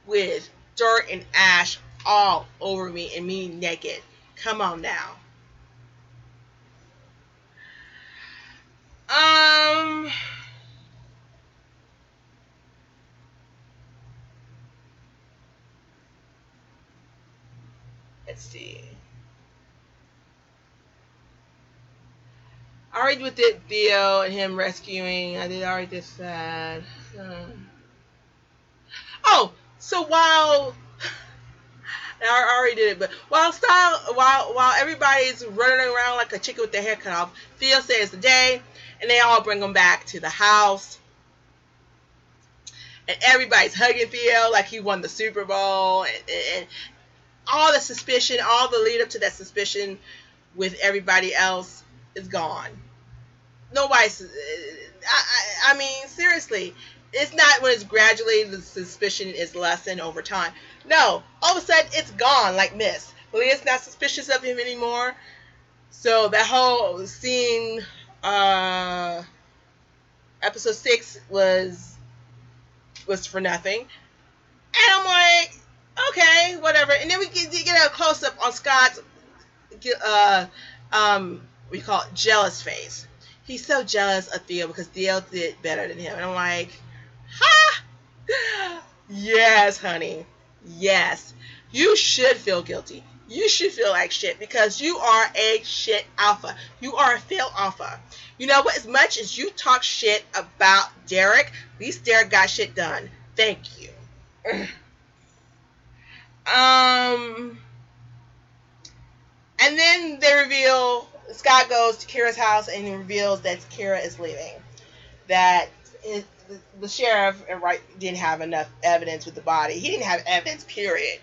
with dirt and ash all over me and me naked. Come on now. Let's see. I already did Theo and him rescuing. I already did that. Oh, so while I already did it, but while everybody's running around like a chicken with their hair cut off, Theo saves the day, and they all bring him back to the house, and everybody's hugging Theo like he won the Super Bowl, and all the suspicion, all the lead up to that suspicion with everybody else is gone. Nobody's. I mean, seriously, it's not when it's gradually the suspicion is lessened over time. No, all of a sudden it's gone like mist. Malia's not suspicious of him anymore. So that whole scene, episode 6 was for nothing. And I'm like, okay, whatever. And then we get a close up on Scott's, we call it jealous face. He's so jealous of Theo because Theo did better than him. And I'm like, ha! Yes, honey. Yes. You should feel guilty. You should feel like shit because you are a shit alpha. You are a failed alpha. You know what? As much as you talk shit about Derek, at least Derek got shit done. Thank you. And then they reveal, Scott goes to Kira's house and he reveals that Kira is leaving. That the sheriff didn't have enough evidence with the body. He didn't have evidence, period.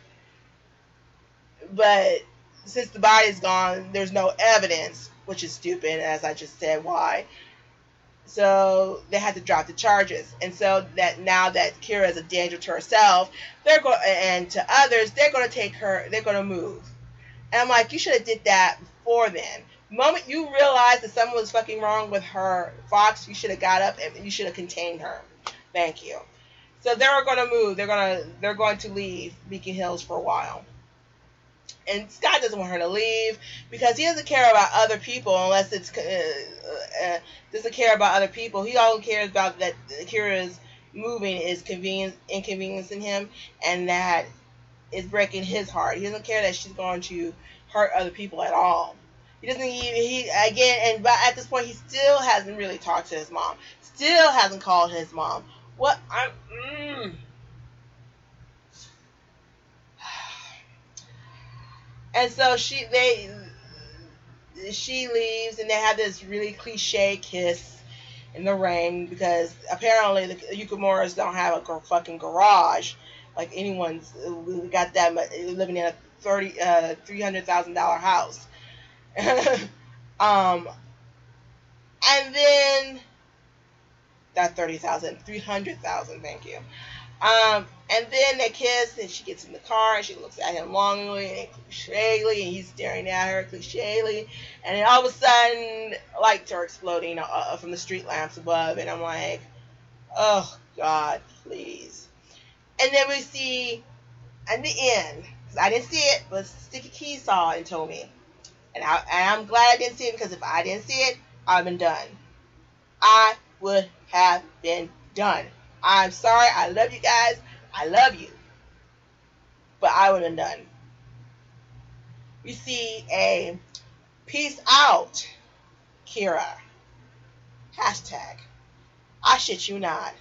But since the body's gone, there's no evidence, which is stupid, as I just said. Why? So they had to drop the charges. And so that now that Kira is a danger to herself, and to others, they're going to take her, they're going to move. And I'm like, you should have did that before then. The moment you realized that something was fucking wrong with her fox, you should have got up and you should have contained her. Thank you. So they're going to move. They're going to leave Beacon Hills for a while. And Scott doesn't want her to leave because he doesn't care about other people unless it's doesn't care about other people. He all cares about that Kira's moving is inconveniencing him, and that is breaking his heart. He doesn't care that she's going to hurt other people at all. He doesn't even, but at this point he still hasn't really talked to his mom. Still hasn't called his mom. And so she leaves, and they have this really cliche kiss in the rain because apparently the Yukimuras don't have a fucking garage like anyone's got that much, living in a $300,000 house. And then that 300,000, thank you. And then they kiss, and she gets in the car, and she looks at him longingly and clichely, and he's staring at her clichely, and then all of a sudden, lights are exploding from the street lamps above, and I'm like, oh, God, please. And then we see, at the end, because I didn't see it, but Sticky Key saw it and told me, and I'm glad I didn't see it, because if I didn't see it, I'd been done. I would have been done. I'm sorry. I love you guys. I love you. But I would have done. We see a peace out Kira. Hashtag. I shit you not.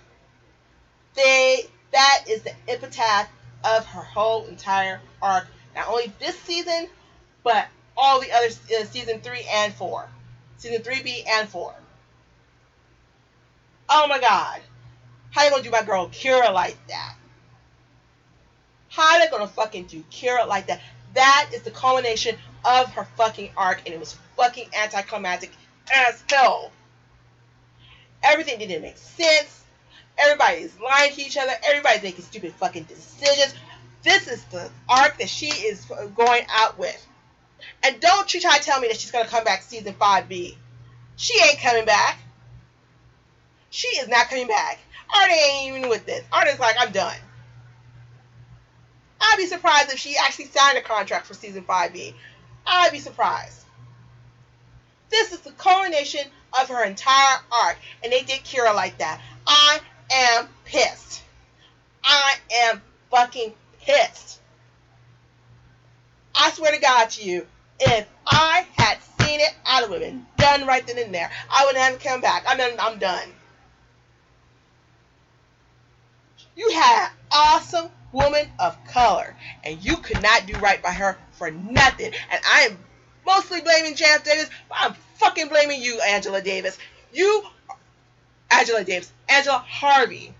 That is the epitaph of her whole entire arc. Not only this season, but all the other season 3 and 4. Season 3B and 4. Oh my god. How you gonna do my girl Kira like that? How they gonna fucking do Kira like that? That is the culmination of her fucking arc, and it was fucking anticlimactic as hell. Everything didn't make sense. Everybody's lying to each other. Everybody's making stupid fucking decisions. This is the arc that she is going out with. And don't you try to tell me that she's going to come back season 5B. She ain't coming back. She is not coming back. Artie ain't even with this. Artie's like, I'm done. I'd be surprised if she actually signed a contract for season 5B. I'd be surprised. This is the culmination of her entire arc, and they did Kira like that. I am pissed. I am fucking pissed. I swear to God to you, if I had seen it, I would have been done right then and there. I wouldn't have come back. I'm done. You had an awesome woman of color, and you could not do right by her for nothing. And I am mostly blaming Jeff Davis, but I'm fucking blaming you, Angela Davis. Angela Harvey.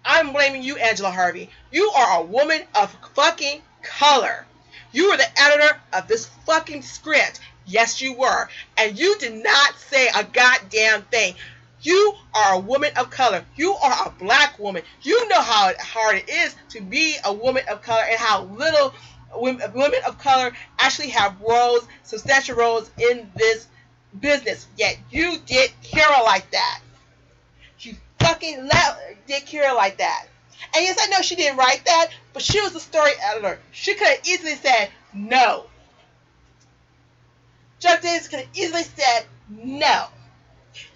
I'm blaming you, Angela Harvey. You are a woman of fucking color. You were the editor of this fucking script. Yes, you were. And you did not say a goddamn thing. You are a woman of color. You are a black woman. You know how hard it is to be a woman of color, and how little women of color actually have roles, substantial roles in this business. Yet you did Kira like that. You fucking did Kira like that. And yes, I know she didn't write that, but she was the story editor. She could have easily said no. Jeff Davis could have easily said no.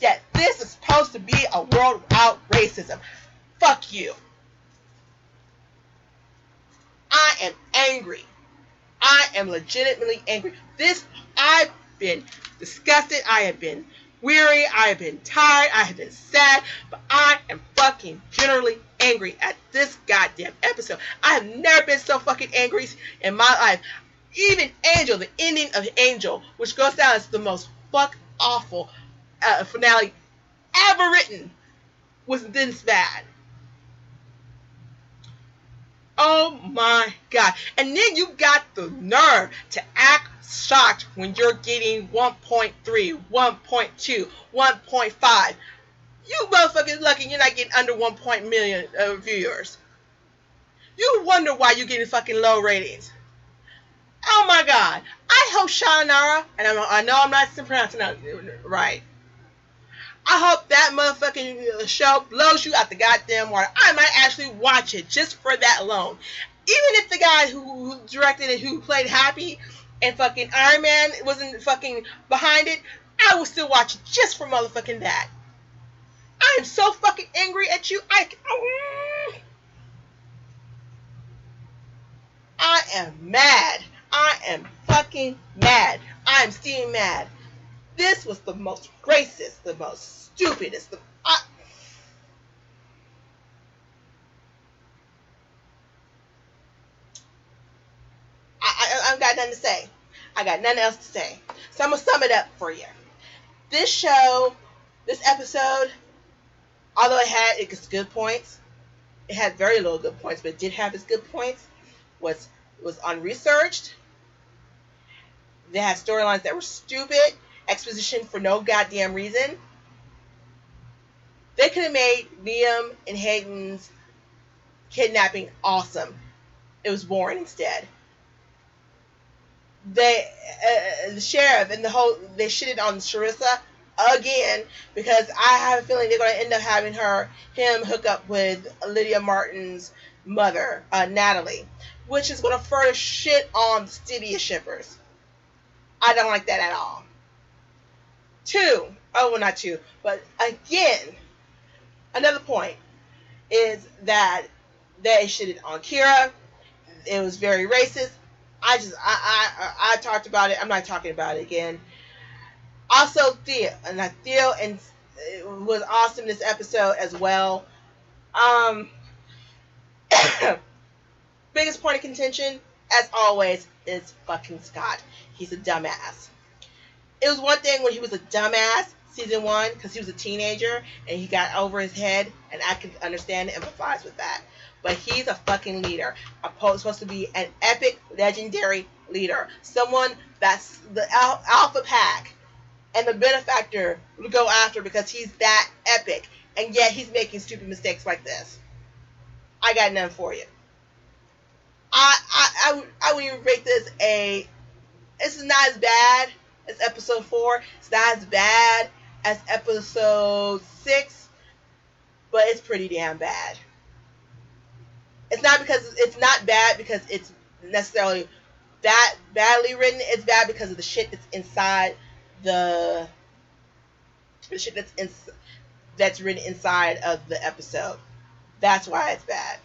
Yet this is supposed to be a world without racism. Fuck you. I am angry. I am legitimately angry. I've been disgusted. I have been weary. I have been tired. I have been sad. But I am fucking generally angry at this goddamn episode. I have never been so fucking angry in my life. Even Angel, the ending of Angel, which goes down as the most fuck awful finale ever written, was this bad. Oh my god. And then you got the nerve to act shocked when you're getting 1.3, 1.2, 1.5. You motherfuckers lucky you're not getting under 1 million viewers. You wonder why you're getting fucking low ratings. Oh my god. I hope Shawnara, and I know I'm not pronouncing that right, I hope that motherfucking show blows you out the goddamn water. I might actually watch it just for that alone. Even if the guy who directed it, who played Happy and fucking Iron Man wasn't fucking behind it, I will still watch it just for motherfucking that. I am so fucking angry at you. I am mad. I am fucking mad. I am steaming mad. This was the most racist, the most stupidest. I've got nothing to say. I got nothing else to say. So I'm going to sum it up for you. This show, this episode, although it had its good points, it had very little good points, but it did have its good points, was unresearched. They had storylines that were stupid, exposition for no goddamn reason. They could have made Liam and Hayden's kidnapping awesome. It was boring instead. The sheriff and they shitted on Charissa again, because I have a feeling they're going to end up having him hook up with Lydia Martin's mother, Natalie, which is going to further shit on the Stydia shippers. I don't like that at all. Not two, but again, another point is that they shitted on Kira. It was very racist. I talked about it. I'm not talking about it again. Also, Theo and it was awesome this episode as well. Biggest point of contention, as always, is fucking Scott. He's a dumbass. It was one thing when he was a dumbass, season 1, because he was a teenager and he got over his head, and I could understand and empathize with that. But he's a fucking leader. Supposed to be an epic, legendary leader. Someone that's the alpha pack and the benefactor to go after because he's that epic. And yet he's making stupid mistakes like this. I got none for you. I would even rate this a... This is not as bad as episode 4. It's not as bad as episode 6. But it's pretty damn bad. It's not bad because it's necessarily badly written. It's bad because of the shit that's inside the shit that's written inside of the episode. That's why it's bad.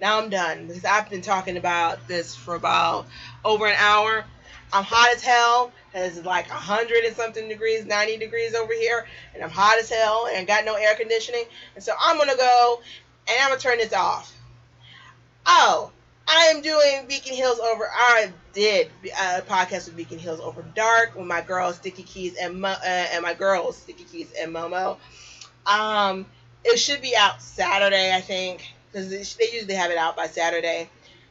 Now I'm done because I've been talking about this for about over an hour. I'm hot as hell. It's like 100 and something degrees, 90 degrees over here, and I'm hot as hell and got no air conditioning. And so I'm gonna go and I'm gonna turn this off. Oh, I am doing Beacon Hills Over. I did a podcast with Beacon Hills Over Dark with my girls Sticky Keys and Momo. It should be out Saturday, I think, because they usually have it out by Saturday.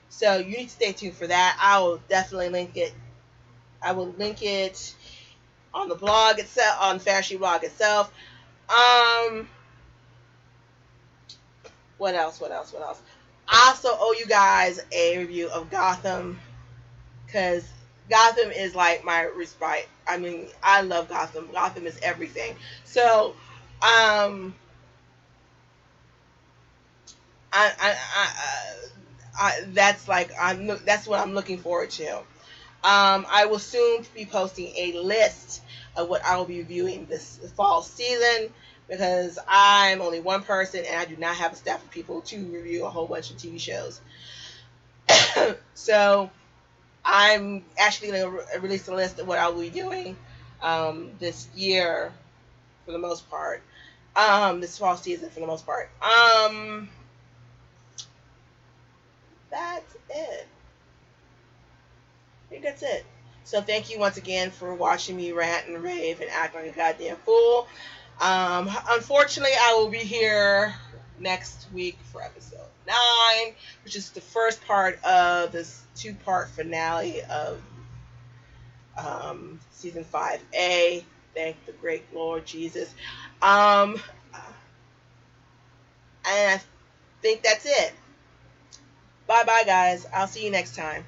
So you need to stay tuned for that. I will definitely link it. I will link it on the blog itself, on Fashy blog itself. What else? I also owe you guys a review of Gotham, because Gotham is like my respite. I mean, I love Gotham. Gotham is everything. So, that's what I'm looking forward to. I will soon be posting a list of what I will be reviewing this fall season, because I'm only one person and I do not have a staff of people to review a whole bunch of TV shows. So I'm actually going to release a list of what I will be doing this year for the most part. This fall season for the most part. That's it. I think that's it. So thank you once again for watching me rant and rave and act like a goddamn fool. Unfortunately, I will be here next week for episode 9, which is the first part of this 2-part finale of season 5A. Thank the great Lord Jesus. And I think that's it. Bye-bye, guys. I'll see you next time.